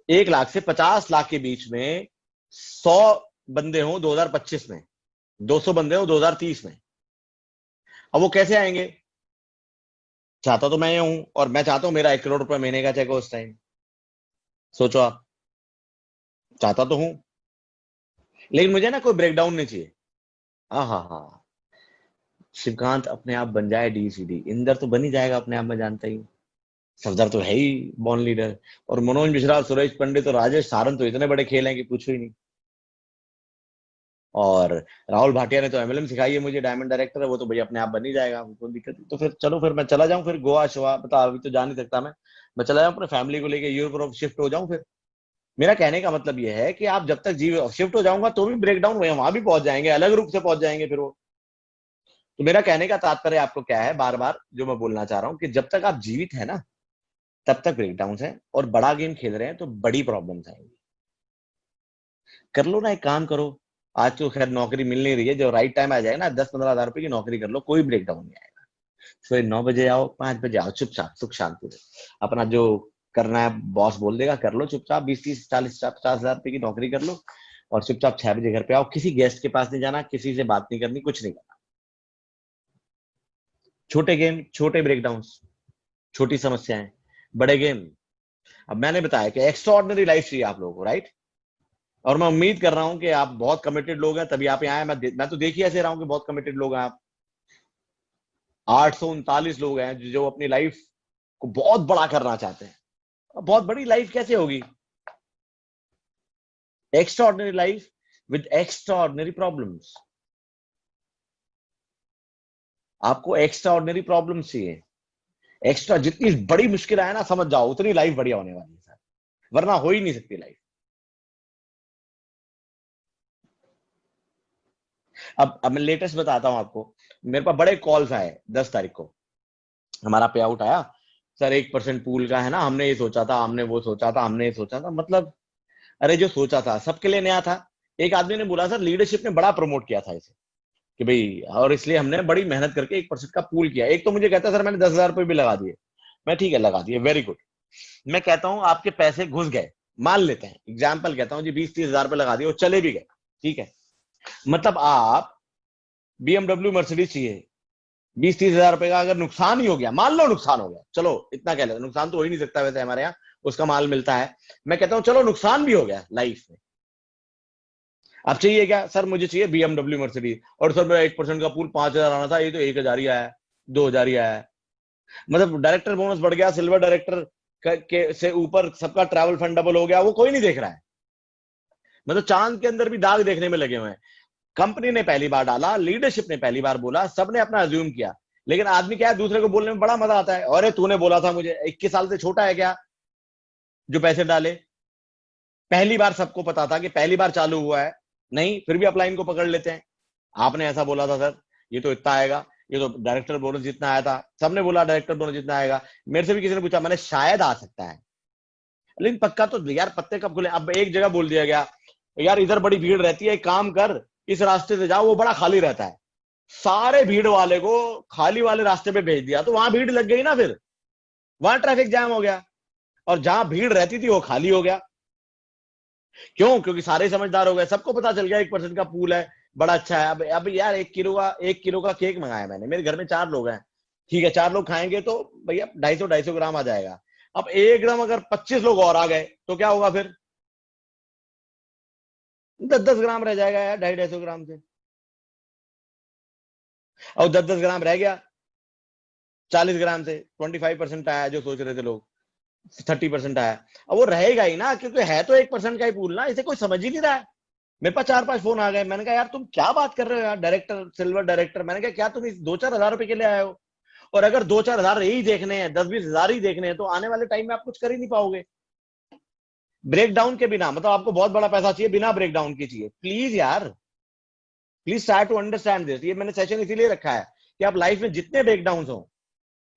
Speaker 1: 1 लाख से 50 लाख के बीच में 100 बंदे हों 2025 में, 200 बंदे हों 2030 में। अब वो कैसे आएंगे, चाहता तो मैं हूं, और मैं चाहता हूं मेरा 1 करोड़ रुपए महीने का चेक हो उस टाइम। सोचो आप, चाहता तो हूं, लेकिन मुझे ना कोई ब्रेकडाउन नहीं चाहिए। हाँ हाँ हाँ, शिवकांत अपने आप बन जाए DCD, इंदर तो बन ही जाएगा अपने आप, में जानता ही हूं। सफदर तो है ही बॉर्न लीडर, और मनोज मिश्रा, सुरेश पंडित और राजेश सारन तो इतने बड़े खेल हैं कि पूछो ही नहीं। और राहुल भाटिया ने तो MLM सिखाई है मुझे, डायमंड डायरेक्टर है वो, तो भैया अपने आप बन ही जाएगा, कोई दिक्कत नहीं। तो फिर चलो, फिर मैं चला जाऊं, फिर गोवा शोवा बता, अभी तो जा नहीं सकता मैं चला जाऊं अपने फैमिली को लेके यूरोप शिफ्ट हो जाऊं। फिर मेरा कहने का मतलब ये है कि आप जब तक जीव शिफ्ट हो जाऊंगा तो भी ब्रेकडाउन वहां भी पहुंच जाएंगे, अलग रूप से पहुंच जाएंगे फिर वो। तो मेरा कहने का तात्पर्य आपको क्या है, बार बार जो मैं बोलना चाह रहा हूँ कि जब तक आप जीवित है ना तब तक ब्रेकडाउन है, और बड़ा गेम खेल रहे हैं तो बड़ी प्रॉब्लम्स आएंगी। कर लो ना, एक काम करो, आज तो खैर नौकरी मिल नहीं रही है, जो राइट टाइम आ जाएगा ना 10-15 हजार रुपए की नौकरी कर लो, कोई ब्रेक डाउन नहीं आएगा। सुबह 9 बजे आओ, 5 बजे आओ, चुपचाप सुख शांति से अपना जो करना है बॉस बोल देगा कर लो, चुपचाप 20-30-40-50 हजार रुपए की नौकरी कर लो और चुपचाप 6 बजे घर पे आओ। किसी गेस्ट के पास नहीं जाना, किसी से बात नहीं करनी, कुछ नहीं करना। छोटे गेम, छोटे ब्रेकडाउन, छोटी समस्याएं, बड़े गेम। अब मैंने बताया कि एक्स्ट्राऑर्डिनरी लाइफ चाहिए आप लोगों को, राइट? और मैं उम्मीद कर रहा हूं कि आप बहुत कमिटेड लोग हैं, तभी आप यहाँ आए। मैं तो देख ही ऐसे रहा हूं कि बहुत कमिटेड लोग हैं आप। 839 लोग हैं जो अपनी लाइफ को बहुत बड़ा करना चाहते हैं। बहुत बड़ी लाइफ कैसे होगी? Extraordinary life with extraordinary problems. आपको एक्स्ट्राऑर्डिनरी प्रॉब्लम्स चाहिए। एक्स्ट्रा जितनी बड़ी मुश्किल है ना, समझ जाओ उतनी लाइफ बढ़िया होने वाली है सर, वरना हो ही नहीं सकती लाइफ। अब मैं लेटेस्ट बताता हूं आपको। मेरे पास बड़े कॉल्स आए 10 तारीख को। हमारा पे आउट आया सर, 1% पूल का है ना, हमने ये सोचा था, हमने वो सोचा था, हमने ये सोचा था। मतलब अरे जो सोचा था सबके लिए नया था। एक आदमी ने बोला सर लीडरशिप ने बड़ा प्रमोट किया था इसे कि भाई, और इसलिए हमने बड़ी मेहनत करके 1% का पूल किया। एक तो मुझे कहता है सर मैंने 10,000 रुपए भी लगा दिए। मैं ठीक है लगा दिए, वेरी गुड। मैं कहता हूं आपके पैसे घुस गए, मान लेते हैं एग्जाम्पल कहता हूं जी 20-30 हजार रुपए लगा दिए और चले भी गए, ठीक है। मतलब आप BMW मर्सिडीज चाहिए, 20-30 हजार रुपए का अगर नुकसान ही हो गया, मान लो नुकसान हो गया, चलो इतना कह लेते, नुकसान तो हो ही नहीं सकता वैसे हमारे यहाँ, उसका माल मिलता है। मैं कहता हूं चलो नुकसान भी हो गया लाइफ में, अब चाहिए क्या? सर मुझे चाहिए BMW मर्सिडीज, और सर मेरा 1% का पूल 5,000 आना था, ये तो 1,000 ही आया, 2,000 ही आया। मतलब डायरेक्टर बोनस बढ़ गया, सिल्वर डायरेक्टर के से ऊपर सबका ट्रैवल फंड डबल हो गया, वो कोई नहीं देख रहा है। मतलब चांद के अंदर भी दाग देखने में लगे हुए हैं। कंपनी ने पहली बार डाला, लीडरशिप ने पहली बार बोला, सबने अपना अज्यूम किया। लेकिन आदमी क्या है, दूसरे को बोलने में बड़ा मजा आता है। अरे तूने बोला था मुझे, 21 साल से छोटा है क्या जो पैसे डाले? पहली बार सबको पता था कि पहली बार चालू हुआ है, नहीं फिर भी अपलाइन को पकड़ लेते हैं। आपने ऐसा बोला था सर ये तो इतना आएगा, ये तो डायरेक्टर बोनस जितना आया था, सबने बोला डायरेक्टर बोनस जितना आएगा। मेरे से भी किसी ने पूछा, मैंने शायद आ सकता है, लेकिन पक्का तो यार पत्ते कब खुले? अब एक जगह बोल दिया गया यार इधर बड़ी भीड़ रहती है, एक काम कर इस रास्ते से जाओ, वो बड़ा खाली रहता है। सारे भीड़ वाले को खाली वाले रास्ते पे भेज दिया, तो वहां भीड़ लग गई ना, फिर वहां ट्रैफिक जाम हो गया, और जहां भीड़ रहती थी वो खाली हो गया। क्यों? क्योंकि सारे समझदार हो गए, सबको पता चल गया 1% का पूल है, बड़ा अच्छा है। अब यार 1 किलो का केक मंगाया मैंने, मेरे घर में 4 लोग हैं, ठीक है 4 लोग खाएंगे तो भैया 250 ग्राम आ जाएगा। अब 1 ग्राम अगर 25 लोग और आ गए तो क्या होगा? फिर 10-10 ग्राम रह जाएगा यार, 250 ग्राम से। और 10-10 ग्राम रह गया 40 ग्राम से, 25% आया जो सोच रहे थे लोग, 30% आया। अब वो रहेगा ही ना, क्योंकि है तो 1% का ही पूल ना, इसे कोई समझ ही नहीं रहा है। मेरे पास 4-5 फोन आ गए, मैंने कहा यार तुम क्या बात कर रहे हो यार, डायरेक्टर सिल्वर डायरेक्टर। मैंने कहा क्या तुम इस 2-4 हजार रुपए के लिए आए हो? और अगर 2-4 हजार यही देखने हैं, 10-20 हजार ही देखने हैं, तो आने वाले टाइम में आप कुछ कर ही नहीं पाओगे। ब्रेकडाउन के बिना, मतलब आपको बहुत बड़ा पैसा चाहिए, बिना ब्रेकडाउन के चाहिए। प्लीज यार, please try to understand this. ये मैंने सेशन इसीलिए रखा है कि आप लाइफ में जितने ब्रेकडाउन हो,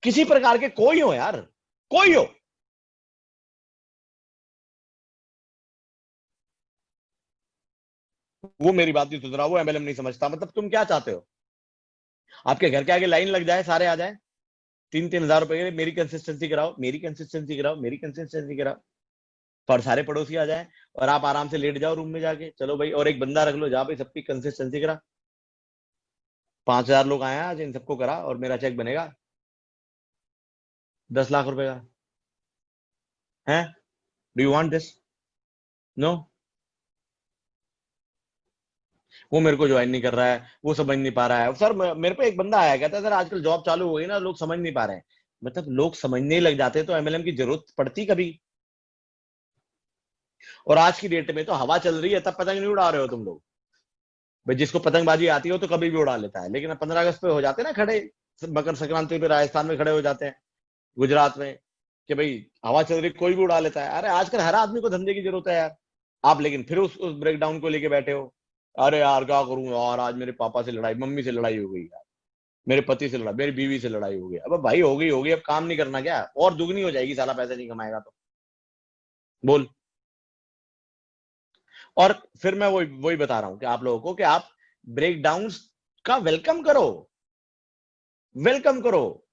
Speaker 1: किसी प्रकार के, कोई हो यार, कोई हो, वो मेरी बात नहीं सुन रहा, वो MLM नहीं समझता। मतलब तुम क्या चाहते हो? आपके घर के आगे लाइन लग जाए, सारे आ जाए, 3-3 हजार रुपए के लिए, मेरी कंसिस्टेंसी कराओ, मेरी कंसिस्टेंसी कराओ, मेरी कंसिस्टेंसी कराओ, पर सारे पड़ोसी आ जाए और आप आराम से लेट जाओ रूम में जाके, चलो भाई, और एक बंदा रख लो जहां पे सबकी कंसिस्टेंसी करा। 5,000 लोग आए आज, इन सबको करा और मेरा चेक बनेगा 10 लाख रुपए का है। Do you want this? No. वो मेरे को ज्वाइन नहीं कर रहा है, वो समझ नहीं पा रहा है। सर मेरे पे एक बंदा आया, कहता है सर आजकल जॉब चालू हो गई ना, लोग समझ नहीं पा रहे हैं। मतलब लोग समझने लग जाते तो MLM की जरूरत पड़ती कभी? और आज की डेट में तो हवा चल रही है तब पतंग नहीं उड़ा रहे हो तुम लोग। भाई जिसको पतंगबाजी आती हो तो कभी भी उड़ा लेता है, लेकिन 15 अगस्त पे हो जाते हैं ना खड़े, मकर संक्रांति पे राजस्थान में खड़े हो जाते हैं, गुजरात में, कि भाई हवा चल रही कोई भी उड़ा लेता है। अरे आजकल हर आदमी को धंधे की जरूरत है यार। आप लेकिन फिर उस ब्रेकडाउन को लेके बैठे हो। अरे यार क्या करूं यार, आज मेरे पापा से लड़ाई, मम्मी से लड़ाई हो गई यार, मेरे पति से लड़ाई, मेरी बीवी से लड़ाई हो गई। अब भाई हो गई होगी, अब काम नहीं करना क्या? और दुगनी हो जाएगी, साला पैसे नहीं कमाएगा तो बोल। और फिर मैं वही बता रहा हूं कि आप लोगों को कि आप ब्रेक डाउन का वेलकम करो, वेलकम करो।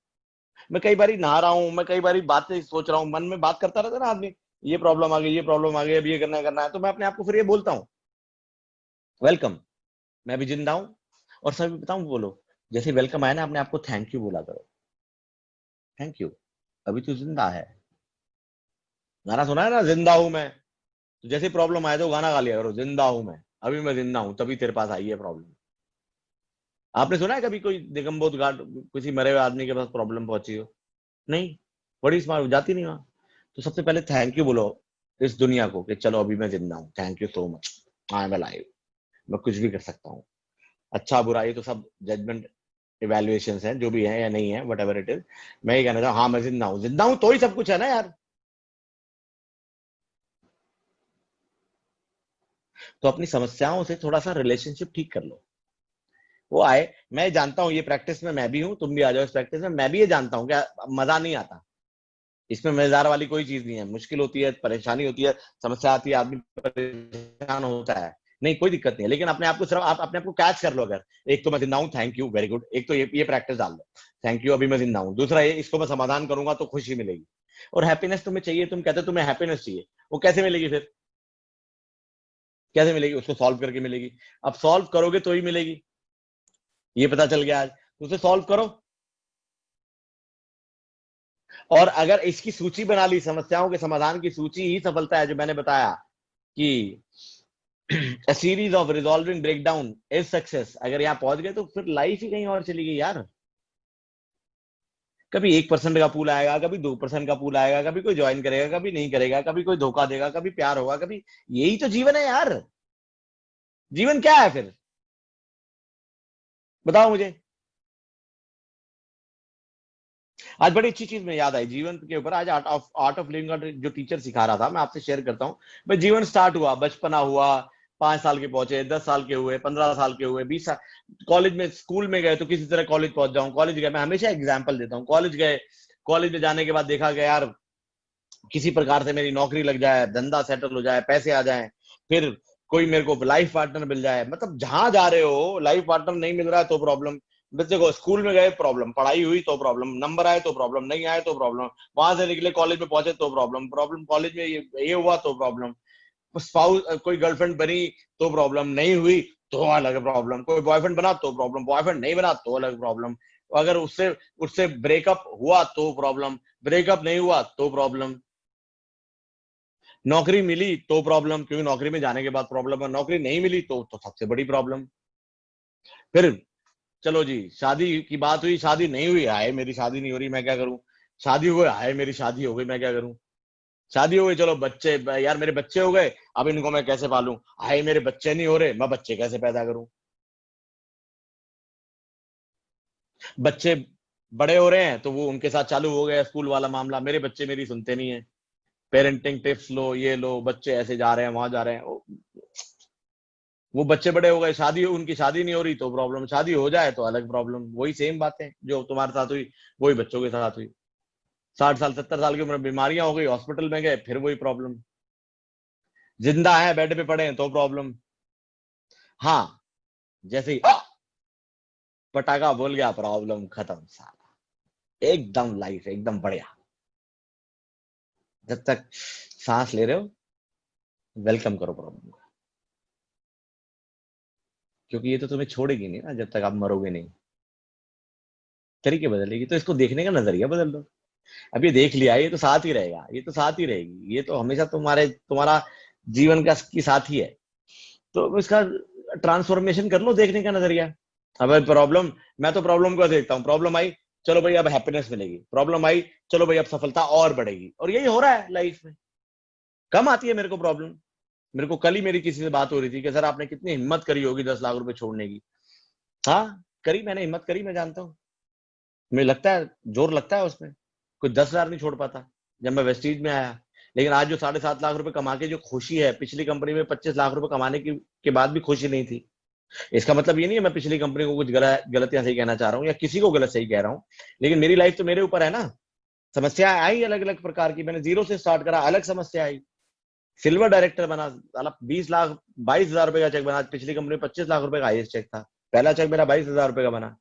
Speaker 1: मैं कई बारी नहा रहा हूं, मैं कई बारी बातें सोच रहा हूं, मन में बात करता रहता है ना आदमी, ये प्रॉब्लम आ गई, ये प्रॉब्लम आ गई, अब ये करना है, तो मैं अपने आप को फिर ये बोलता हूं, वेलकम, मैं भी जिंदा हूं। और सभी बताऊं, बोलो, जैसे वेलकम आया ना, अपने आप को थैंक यू बोला करो, थैंक यू, अभी तो जिंदा है। गाना सुना है ना, जिंदा हूं मैं, तो जैसे प्रॉब्लम आए तो गाना गा लिया करो, जिंदा हूं मैं, अभी मैं जिंदा हूं, तभी तेरे पास आई है प्रॉब्लम। आपने सुना है कभी कोई निगमबोध घाट किसी मरे हुए आदमी के पास प्रॉब्लम पहुंची हो? नहीं, बड़ी स्मार्ट जाती नहीं वहां। तो सबसे पहले थैंक यू बोलो इस दुनिया को कि चलो अभी मैं जिंदा हूं, thank you so much, I am alive, मैं कुछ भी कर सकता हूँ। अच्छा बुरा ये तो सब जजमेंट इवेल्युएशंस हैं, जो भी है या नहीं है, वट एवर इट इज। मैं ये कहना चाहूँ, हाँ मैं जिंदा हूं तो ही सब कुछ है ना यार। तो अपनी समस्याओं से थोड़ा सा रिलेशनशिप ठीक कर लो, वो आए। मैं जानता हूं ये प्रैक्टिस में मैं भी हूं, तुम भी आ जाओ इस प्रैक्टिस में। मैं भी ये जानता हूं कि मजा नहीं आता, इसमें मजेदार वाली कोई चीज नहीं है। मुश्किल होती है, परेशानी होती है, समस्या आती है, आदमी परेशान होता है, नहीं कोई दिक्कत नहीं है। लेकिन अपने आप को सिर्फ आप अपने आप को कैच कर लो। अगर एक तो मैं जिंदा हूं, थैंक यू, वेरी गुड, एक तो ये प्रैक्टिस डाल लो, थैंक यू अभी मैं जिंदा हूं। दूसरा ये, इसको मैं समाधान करूंगा तो खुशी मिलेगी। और हैप्पीनेस तुम्हें चाहिए, तुम कहते हो तुम्हें हैप्पीनेस चाहिए, वो कैसे मिलेगी फिर? कैसे मिलेगी? उसको सॉल्व करके मिलेगी। अब सॉल्व करोगे तो ही मिलेगी, ये पता चल गया आज। उसे सॉल्व करो, और अगर इसकी सूची बना ली, समस्याओं के समाधान की सूची ही सफलता है, जो मैंने बताया कि a series of resolving breakdown is success। अगर यहाँ पहुंच गए तो फिर लाइफ ही कहीं और चली गई यार। कभी 1% का पूल आएगा, कभी 2% का पूल आएगा, कभी कोई ज्वाइन करेगा, कभी नहीं करेगा, कभी कोई धोखा देगा, कभी प्यार होगा, कभी, यही तो जीवन है यार। जीवन क्या है फिर, बताओ मुझे। आज बड़ी अच्छी चीज में याद आई जीवन के ऊपर, आज आर्ट ऑफ लिविंग का जो टीचर सिखा रहा था, मैं आपसे शेयर करता हूँ। भाई जीवन स्टार्ट हुआ, बचपना हुआ, 5 साल के पहुंचे, 10 साल के हुए, 15 साल के हुए, 20 साल, कॉलेज में, स्कूल में गए तो किसी तरह कॉलेज पहुंच जाऊं, कॉलेज गए, मैं हमेशा एग्जाम्पल देता हूँ, कॉलेज गए, कॉलेज में जाने के बाद देखा गया यार किसी प्रकार से मेरी नौकरी लग जाए, धंधा सेटल हो जाए, पैसे आ जाए, फिर कोई मेरे को लाइफ पार्टनर मिल जाए। मतलब जहां जा रहे हो लाइफ पार्टनर नहीं मिल रहा है तो प्रॉब्लम। बच्चे को स्कूल में गए प्रॉब्लम, पढ़ाई हुई तो प्रॉब्लम, नंबर आए तो प्रॉब्लम, नहीं आए तो प्रॉब्लम, वहां से निकले कॉलेज में पहुंचे तो प्रॉब्लम, कॉलेज में ये हुआ तो प्रॉब्लम, स्पाउस कोई गर्लफ्रेंड बनी तो प्रॉब्लम, नहीं हुई तो अलग प्रॉब्लम, कोई बॉयफ्रेंड बना तो प्रॉब्लम, बॉयफ्रेंड नहीं बना तो अलग प्रॉब्लम, अगर उससे उससे ब्रेकअप हुआ तो प्रॉब्लम, ब्रेकअप नहीं हुआ तो प्रॉब्लम, नौकरी मिली तो प्रॉब्लम, क्योंकि नौकरी में जाने के बाद प्रॉब्लम है, नौकरी नहीं मिली तो सबसे बड़ी प्रॉब्लम। फिर चलो जी, शादी की बात हुई, शादी नहीं हुई, आए मेरी शादी नहीं हो रही, मैं क्या करूं? शादी हो गई, आए मेरी शादी हो गई, मैं क्या करूं? शादी हो गई, चलो बच्चे, यार मेरे बच्चे हो गए, अब इनको मैं कैसे पालूं? आए मेरे बच्चे नहीं हो रहे, मैं बच्चे कैसे पैदा करूं? बच्चे बड़े हो रहे हैं तो वो उनके साथ चालू हो गया स्कूल वाला मामला, मेरे बच्चे मेरी सुनते नहीं है, पेरेंटिंग टिप्स लो, ये लो, बच्चे ऐसे जा रहे हैं, वहां जा रहे हैं, वो बच्चे बड़े हो गए, शादी, उनकी शादी नहीं हो रही तो प्रॉब्लम, शादी हो जाए तो अलग प्रॉब्लम। वही सेम बातें जो तुम्हारे साथ हुई वही बच्चों के साथ हुई। 60 साल 70 साल की उम्र में बीमारियां हो गई, हॉस्पिटल में गए, फिर वही प्रॉब्लम। जिंदा है, बेड पे पड़े हैं तो प्रॉब्लम। हाँ, जैसे ही पटाखा बोल गया, प्रॉब्लम खत्म साला, एकदम लाइफ एकदम बढ़िया। जब तक सांस ले रहे हो वेलकम करो प्रॉब्लम को, क्योंकि ये तो तुम्हें छोड़ेगी नहीं ना जब तक आप मरोगे नहीं। तरीके बदलेगी तो इसको देखने का नजरिया बदल दो। अब ये देख लिया, ये तो साथ ही रहेगा, ये तो साथ ही रहेगी, ये तो हमेशा तुम्हारा जीवन का की साथ ही है। तो इसका ट्रांसफॉर्मेशन कर लो, देखने का नजरिया। अब प्रॉब्लम, मैं तो प्रॉब्लम को देखता हूँ, प्रॉब्लम आई चलो भाई अब हैप्पीनेस मिलेगी, प्रॉब्लम आई चलो भाई अब सफलता और बढ़ेगी, और यही हो रहा है लाइफ में। कम आती है मेरे को प्रॉब्लम। मेरे को कल ही मेरी किसी से बात हो रही थी कि सर आपने कितनी हिम्मत करी होगी 10 लाख रुपए छोड़ने की। हाँ करी, मैंने हिम्मत करी, मैं जानता हूँ, मुझे लगता है जोर लगता है उसमें, कोई 10,000 नहीं छोड़ पाता जब मैं वेस्टीज में आया। लेकिन आज जो 7.5 लाख रुपए कमा के जो खुशी है, पिछली कंपनी में 25 लाख रुपए कमाने के बाद भी खुशी नहीं थी। इसका मतलब ये नहीं है मैं पिछली कंपनी को कुछ गलतियां सही कहना चाह रहा हूँ या किसी को गलत सही कह रहा हूँ, लेकिन मेरी लाइफ तो मेरे ऊपर है ना। समस्या आई अलग अलग प्रकार की, मैंने जीरो से स्टार्ट करा, अलग समस्या आई, सिल्वर डायरेक्टर बना, साला 20 लाख 22,000 रुपए का चेक बना। पिछली कंपनी में 25 लाख रुपए का हाईएस्ट चेक था, पहला चेक मेरा 22,000 रुपए का बना।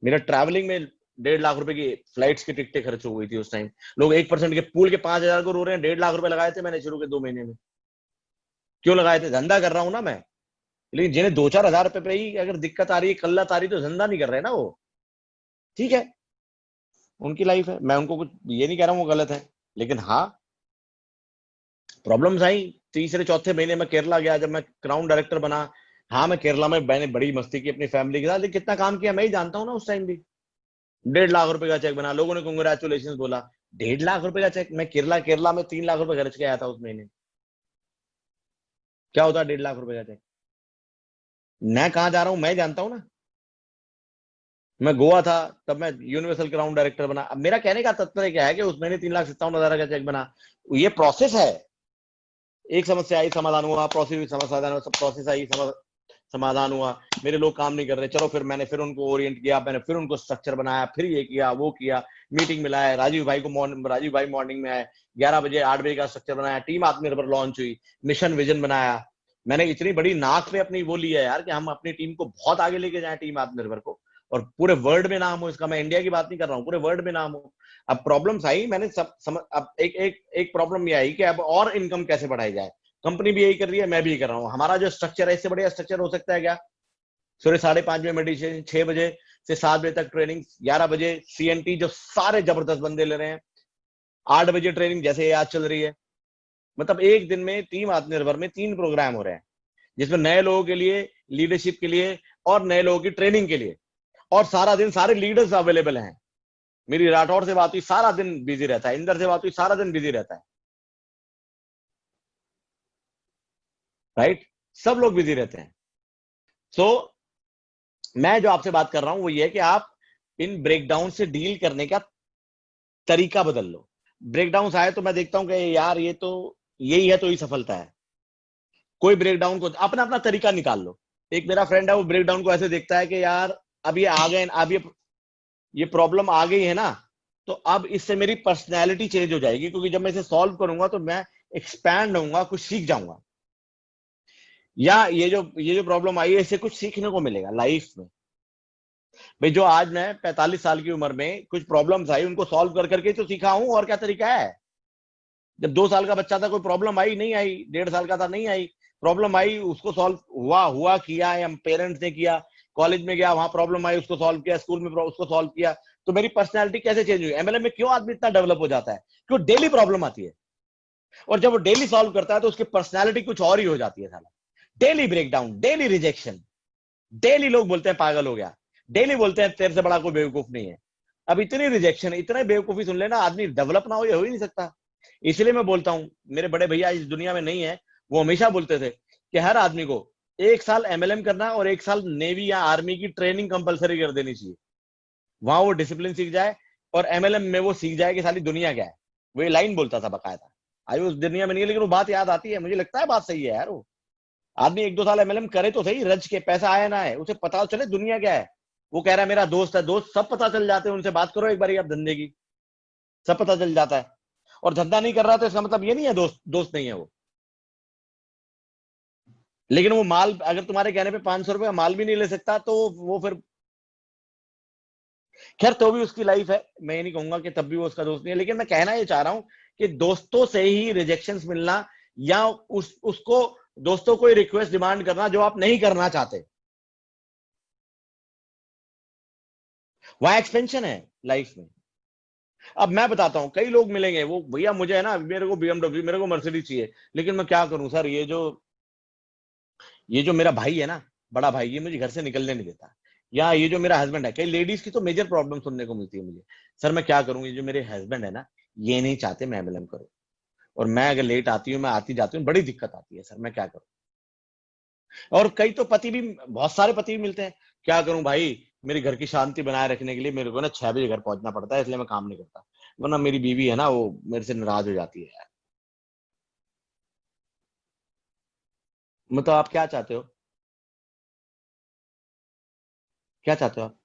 Speaker 1: मेरा ट्रैवलिंग में 1.5 लाख रुपए की फ्लाइट्स की टिकटें खर्च हो गई थी उस टाइम। लोग 1% के पूल के 5,000 को रो रहे हैं, 1.5 लाख रुपए लगाए थे मैंने शुरू के 2 महीने में। क्यों लगाए थे? धंधा कर रहा हूं ना मैं। लेकिन जिन्हें 2-4 हजार रुपए पे ही अगर दिक्कत आ रही है, कल्लत आ रही, तो धंधा नहीं कर रहे ना वो। ठीक है, उनकी लाइफ है, मैं उनको कुछ ये नहीं कह रहा हूँ वो गलत है। लेकिन हाँ, प्रॉब्लम्स आई। तीसरे चौथे महीने में केरला गया, जब मैं क्राउन डायरेक्टर बना। हाँ, मैं केरला में मैंने बड़ी मस्ती की अपनी फैमिली के साथ, लेकिन कितना काम किया मैं ही जानता हूँ ना। उस टाइम भी 1.5 लाख रुपए का चेक बना, लोगों ने कांग्रेचुलेशन बोला। 1.5 लाख रुपए का चेक, मैं केरला में 3 लाख रुपए खर्च के आया था उस महीने। क्या होता 1.5 लाख रुपए का चेक? मैं कहाँ जा रहा हूँ मैं जानता हूँ ना। मैं गोवा था, तब मैं यूनिवर्सल क्राउन डायरेक्टर बना। अब मेरा कहने का तात्पर्य क्या है कि उस महीने 3,57,000 का चेक बना। ये प्रोसेस है। एक समस्या आई, समाधान हुआ, प्रोसेस आई, समाधान हुआ। मेरे लोग काम नहीं कर रहे, चलो फिर मैंने फिर उनको ओरिएंट किया, मैंने फिर उनको स्ट्रक्चर बनाया, फिर ये किया वो किया, मीटिंग मिलाया। राजीव भाई मॉर्निंग में आए, 11 बजे 8 बजे का स्ट्रक्चर बनाया, टीम आत्मनिर्भर लॉन्च हुई, मिशन विजन बनाया। मैंने इतनी बड़ी नाक पे अपनी वो ली है यार कि हम अपनी टीम को बहुत आगे लेके जाए, टीम आत्मनिर्भर को, और पूरे वर्ल्ड में नाम हो इसका। मैं इंडिया की बात नहीं कर रहा हूँ, पूरे वर्ल्ड में नाम हो। अब प्रॉब्लम्स आई, मैंने अब एक प्रॉब्लम ये आई कि अब और इनकम कैसे बढ़ाई जाए। कंपनी भी यही कर रही है, मैं भी कर रहा हूँ। हमारा जो स्ट्रक्चर है, इससे बढ़िया स्ट्रक्चर हो सकता है क्या? सूर्य 5:30 बजे मेडिटेशन, 6 बजे से 7 बजे तक ट्रेनिंग, 11 बजे CNT, जो सारे जबरदस्त बंदे ले रहे हैं, 8 बजे ट्रेनिंग जैसे ये आज चल रही है। मतलब एक दिन में टीम आत्मनिर्भर में 3 प्रोग्राम हो रहे हैं, जिसमें नए लोगों के लिए, लीडरशिप के लिए और नए लोगों की ट्रेनिंग के लिए। और सारा दिन सारे लीडर्स अवेलेबल हैं। मेरी राठौर से बात हुई, सारा दिन बिजी रहता है। इंदर से बात हुई, सारा दिन बिजी रहता है। राइट, सब लोग बिजी रहते हैं। सो मैं जो आपसे बात कर रहा हूं वो ये है कि आप इन ब्रेकडाउन से डील करने का तरीका बदल लो। ब्रेकडाउन आए तो मैं देखता हूं कि यार ये तो यही है, तो ही सफलता है। कोई ब्रेकडाउन को अपना अपना तरीका निकाल लो। एक मेरा फ्रेंड है, वो ब्रेकडाउन को ऐसे देखता है कि यार अब ये आ गए, अब ये प्रॉब्लम आ गई है ना, तो अब इससे मेरी पर्सनैलिटी चेंज हो जाएगी, क्योंकि जब मैं इसे सॉल्व करूंगा तो मैं एक्सपैंड होऊंगा, कुछ सीख जाऊंगा। या ये जो प्रॉब्लम आई है, इससे कुछ सीखने को मिलेगा लाइफ में। भाई, जो आज मैं 45 साल की उम्र में कुछ प्रॉब्लम्स आई, उनको सॉल्व कर करके तो सीखा हूं, और क्या तरीका है? जब 2 साल का बच्चा था, कोई प्रॉब्लम आई नहीं आई, 1.5 साल का था नहीं आई, प्रॉब्लम आई, उसको सॉल्व हुआ किया, या पेरेंट्स ने किया, कॉलेज में गया, वहां प्रॉब्लम आई, उसको सॉल्व किया, स्कूल में उसको सॉल्व किया। तो मेरी पर्सनैलिटी कैसे चेंज हुई? MLM में क्यों आदमी इतना डेवलप हो जाता है? क्यों डेली प्रॉब्लम आती है, और जब वो डेली सॉल्व करता है तो उसकी पर्सनैलिटी कुछ और ही हो जाती है। साला daily breakdown, daily rejection, daily लोग बोलते हैं पागल हो गया, डेली बोलते हैं तेरे से बड़ा कोई बेवकूफ नहीं है। अब इतनी रिजेक्शन, इतने बेवकूफी सुन लेना, आदमी डेवलप ना हो, ये हो ही नहीं सकता। इसलिए मैं बोलता हूं, मेरे बड़े भैया इस दुनिया में नहीं है, वो हमेशा बोलते थे कि हर आदमी को 1 साल MLM करना और 1 साल नेवी या आर्मी की ट्रेनिंग कंपलसरी कर देनी चाहिए। वहां वो डिसिप्लिन सीख जाए, और MLM में वो सीख जाए कि सारी दुनिया क्या है। वो ये लाइन बोलता था बकायदा। आई उस दुनिया में नहीं है, लेकिन वो बात याद आती है, मुझे लगता है बात सही है यार। वो आदमी 1-2 साल MLM करे तो सही, रज के, पैसा आए ना आए, उसे पता चले दुनिया क्या है। वो कह रहा है मेरा दोस्त है, दोस्त सब पता चल जाते हैं, उनसे बात करो एक बार आप धंधे की, सब पता चल जाता है। और धंधा नहीं कर रहा तो इसका मतलब ये नहीं है दोस्त नहीं है वो। लेकिन वो माल अगर तुम्हारे कहने पे 500 रुपए का माल भी नहीं ले सकता, तो वो फिर खैर, तो भी उसकी लाइफ है, मैं ये नहीं कहूंगा कि तब भी वो उसका दोस्त नहीं है। लेकिन मैं कहना ये चाह रहा हूं कि दोस्तों से ही रिजेक्शंस मिलना, या उसको दोस्तों को रिक्वेस्ट डिमांड करना जो आप नहीं करना चाहते, वहां एक्सपेंशन है लाइफ में। अब मैं बताता हूं, कई लोग मिलेंगे, वो भैया मुझे है ना, मेरे को BMW, मेरे को मर्सिडीज चाहिए, लेकिन मैं क्या करूं सर, ये जो मेरा भाई है ना, बड़ा भाई, ये मुझे घर से निकलने नहीं देता। या ये जो मेरा हस्बैंड है, कई लेडीज की तो मेजर प्रॉब्लम सुनने को मिलती है मुझे, सर मैं क्या करूं, ये जो मेरे हस्बैंड है ना, ये नहीं चाहते मैं MLM करूं, और मैं अगर लेट आती हूँ, मैं आती जाती हूँ, बड़ी दिक्कत आती है, सर मैं क्या करूं। और कई तो पति भी, बहुत सारे पति भी मिलते हैं, क्या करूं भाई, मेरे घर की शांति बनाए रखने के लिए मेरे को ना 6 बजे घर पहुंचना पड़ता है, इसलिए मैं काम नहीं करता, वरना मेरी बीवी है ना, वो मेरे से नाराज हो जाती है यार। मतलब आप क्या चाहते हो, क्या चाहते हो आप?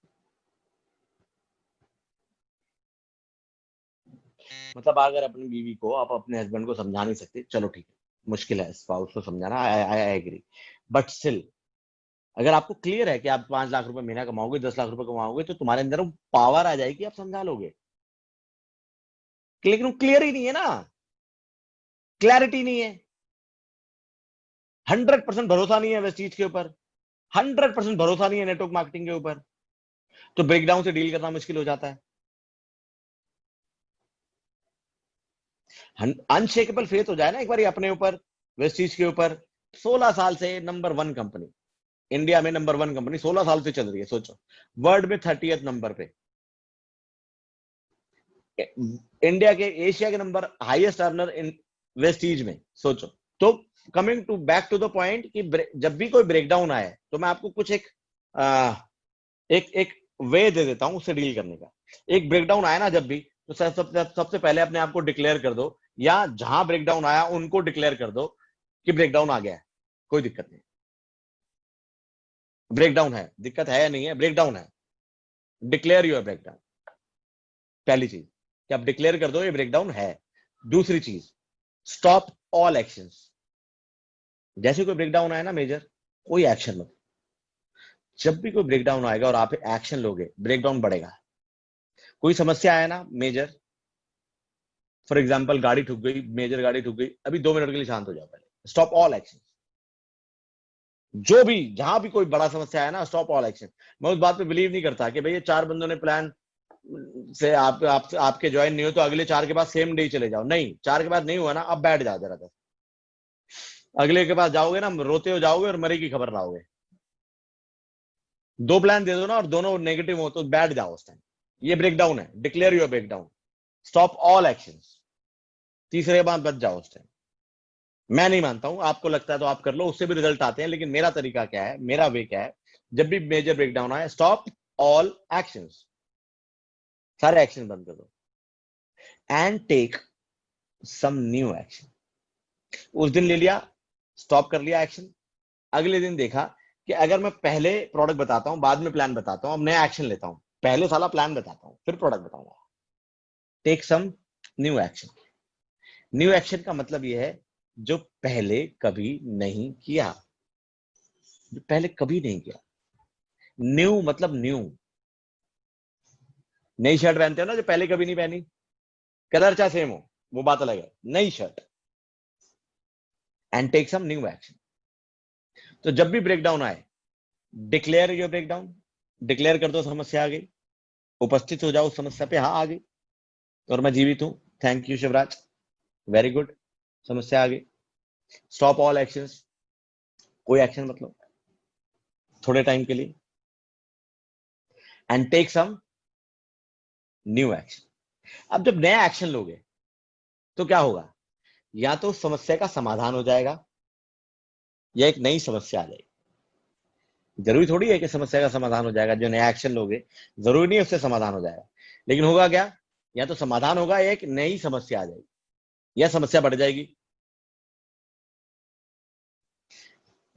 Speaker 1: मतलब अगर अपनी बीवी को आप अपने हस्बैंड को समझा नहीं सकते, चलो ठीक है, मुश्किल है स्पाउस को समझाना, आई एग्री, बट स्टिल अगर आपको क्लियर है कि आप 5 लाख रुपए महीना कमाओगे, 10 लाख रुपए कमाओगे, तो तुम्हारे अंदर वो पावर आ जाएगी, आप समझा लोगे। लेकिन वो क्लियर ही नहीं है ना, क्लैरिटी नहीं है, 100% भरोसा नहीं है वेस्टीज के ऊपर, 100% भरोसा नहीं है नेटवर्क मार्केटिंग के ऊपर, तो ब्रेकडाउन से डील करना मुश्किल हो जाता है। अनशेकेबल फेथ हो जाए ना एक बार अपने ऊपर, वेस्टीज के ऊपर। 16 साल से नंबर 1 कंपनी, इंडिया में नंबर 1 कंपनी 16 साल से चल रही है, सोचो, वर्ल्ड में 30th नंबर पे, इंडिया के, एशिया के number highest earner in Vestige में, सोचो। तो coming to back to the point कि जब भी कोई ब्रेकडाउन आए तो मैं आपको कुछ एक वे दे देता हूं उससे डील करने का। एक ब्रेकडाउन आया ना जब भी, तो सबसे पहले अपने आप को डिक्लेयर कर दो, या जहां ब्रेकडाउन आया उनको डिक्लेयर कर दो कि ब्रेकडाउन आ गया है, कोई दिक्कत नहीं, ब्रेकडाउन है, दिक्कत है या नहीं है, ब्रेकडाउन है, डिक्लेयर योर ब्रेकडाउन। पहली चीज कि आप डिक्लेयर कर दो ये ब्रेकडाउन है। दूसरी चीज, स्टॉप ऑल एक्शंस। जैसे कोई ब्रेकडाउन आए ना मेजर, कोई एक्शन मत। जब भी कोई ब्रेकडाउन आएगा और आप एक्शन लोगे, ब्रेकडाउन बढ़ेगा। कोई समस्या आया ना मेजर, फॉर एग्जांपल गाड़ी ठुक गई, मेजर गाड़ी ठुक गई, अभी 2 मिनट के लिए शांत हो जाओ पहले, स्टॉप ऑल एक्शन। जो भी, जहां भी कोई बड़ा समस्या आया ना, स्टॉप ऑल एक्शन। मैं उस बात पे बिलीव नहीं करता कि भैया 4 बंदों ने प्लान से आपके ज्वाइन नहीं हो तो अगले 4 के पास सेम डे चले जाओ। नहीं, 4 के बाद नहीं हुआ ना, अब बैठ जाओ जरा तक, अगले के पास जाओगे ना, रोते हो जाओगे और मरे की खबर लाओगे। 2 प्लान दे दो ना और दोनों नेगेटिव हो तो बैठ जाओ उस टाइम। ये ब्रेकडाउन है, declare your breakdown, stop all actions. तीसरे बार बच जाओ उस टाइम। मैं नहीं मानता हूं, आपको लगता है तो आप कर लो, उससे भी रिजल्ट आते हैं, लेकिन मेरा तरीका क्या है, मेरा वे क्या है, जब भी मेजर ब्रेकडाउन आए, स्टॉप ऑल एक्शंस, सारे एक्शन बंद कर दो, and take some new action. उस दिन ले लिया, स्टॉप कर लिया एक्शन, अगले दिन देखा कि अगर मैं पहले प्रोडक्ट बताता हूं, बाद में प्लान बताता हूं, अब नया एक्शन लेता हूं, पहले साला प्लान बताता हूं, फिर प्रोडक्ट बताऊंगा। Take some new action. New action का मतलब यह है जो पहले कभी नहीं किया, जो पहले कभी नहीं किया। न्यू मतलब न्यू, नई शर्ट पहनते हो ना जो पहले कभी नहीं पहनी, कलर चाहे सेम हो, वो बात अलग है, नई shirt. And take some new action. तो जब भी ब्रेकडाउन आए, डिक्लेयर योर ब्रेकडाउन, डिक्लेयर कर दो समस्या आ गई, उपस्थित हो जाओ उस समस्या पे, हाँ आ गई और मैं जीवित हूं, thank you Shivraj, very good, समस्या आ गई। स्टॉप ऑल एक्शंस, कोई एक्शन मतलब थोड़े टाइम के लिए, and take some new action. अब जब नया एक्शन लोगे तो क्या होगा, या तो समस्या का समाधान हो जाएगा या एक नई समस्या आ जाएगी। जरूरी थोड़ी है कि समस्या का समाधान हो जाएगा, जो नया एक्शन लोगे जरूरी नहीं है उससे समाधान हो जाएगा, लेकिन होगा क्या, या तो समाधान होगा या एक नई समस्या आ जाएगी, या समस्या बढ़ जाएगी।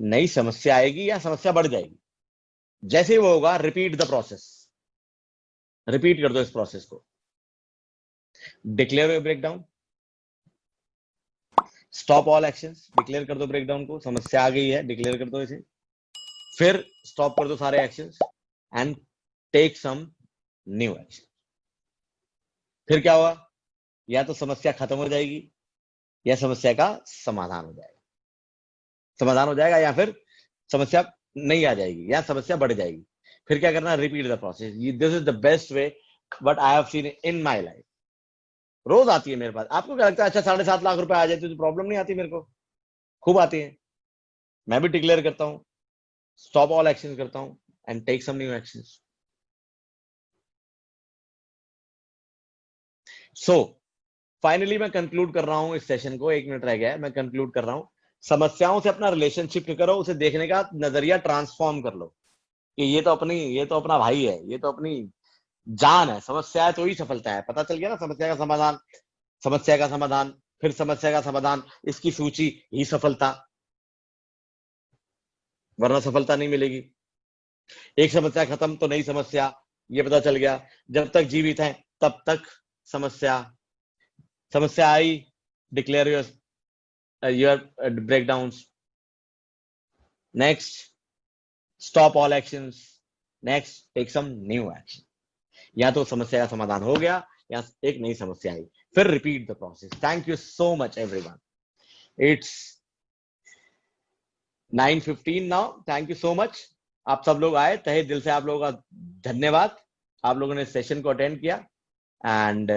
Speaker 1: नई समस्या आएगी या समस्या बढ़ जाएगी, जैसे ही वो होगा रिपीट द प्रोसेस, रिपीट कर दो इस प्रोसेस को। Declare your breakdown, stop all actions, declare कर दो ब्रेकडाउन को, समस्या आ गई है, डिक्लेयर कर दो इसे, फिर स्टॉप कर दो सारे actions and take some new action. फिर क्या होगा, या तो समस्या खत्म हो जाएगी या समस्या का समाधान हो जाएगा, समाधान हो जाएगा या फिर समस्या नहीं आ जाएगी या समस्या बढ़ जाएगी। फिर क्या करना, repeat the process. This is the best way but I have seen in my life. रोज आती है मेरे पास। आपको क्या लगता है, अच्छा 7.5 लाख रुपए आ जाए तो प्रॉब्लम नहीं आती? मेरे को खूब आती है। मैं भी डिक्लेयर करता हूं, स्टॉप ऑल एक्शन करता हूं and take some new actions. So finally मैं कंक्लूड कर रहा हूं इस सेशन को, 1 मिनट रह गया है, मैं कंक्लूड कर रहा हूं। समस्याओं से अपना रिलेशनशिप करो, उसे देखने का नजरिया ट्रांसफॉर्म कर लो कि ये तो अपना भाई है, ये तो अपनी जान है। समस्या है तो ही सफलता है, पता चल गया ना, समस्या का समाधान, समस्या का समाधान, फिर समस्या का समाधान, इसकी सूची ही सफलता, वरना सफलता नहीं मिलेगी। एक समस्या खत्म तो नई समस्या, ये पता चल गया। जब तक जीवित है तब तक समस्या, समस्या आई, declare your your breakdowns. Next, stop all actions. Next, take some new action. या तो समस्या का समाधान हो गया या एक नई समस्या आई, फिर repeat the process. Thank you so much everyone. It's 9:15 now. Thank you so much. आप सब लोग आए, तहे दिल से आप लोगों का धन्यवाद. आप लोगों ने सेशन को अटेंड किया एंड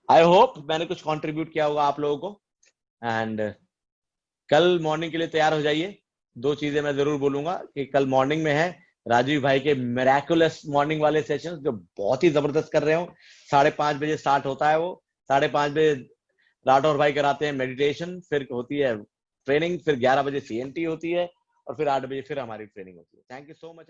Speaker 1: आई होप मैंने कुछ कंट्रीब्यूट किया होगा आप लोगों को. एंड कल मॉर्निंग के लिए तैयार हो जाइए. 2 चीजें मैं जरूर बोलूंगा कि कल मॉर्निंग में है राजीव भाई के मिरेकुलस मॉर्निंग वाले सेशंस जो बहुत ही जबरदस्त कर रहे हो. 5:30 बजे स्टार्ट होता है वो. 5:30 बजे राठौर भाई कराते हैं मेडिटेशन, फिर होती है ट्रेनिंग, फिर 11 बजे CNT होती है और फिर 8 बजे फिर हमारी ट्रेनिंग होती है. Thank you so much.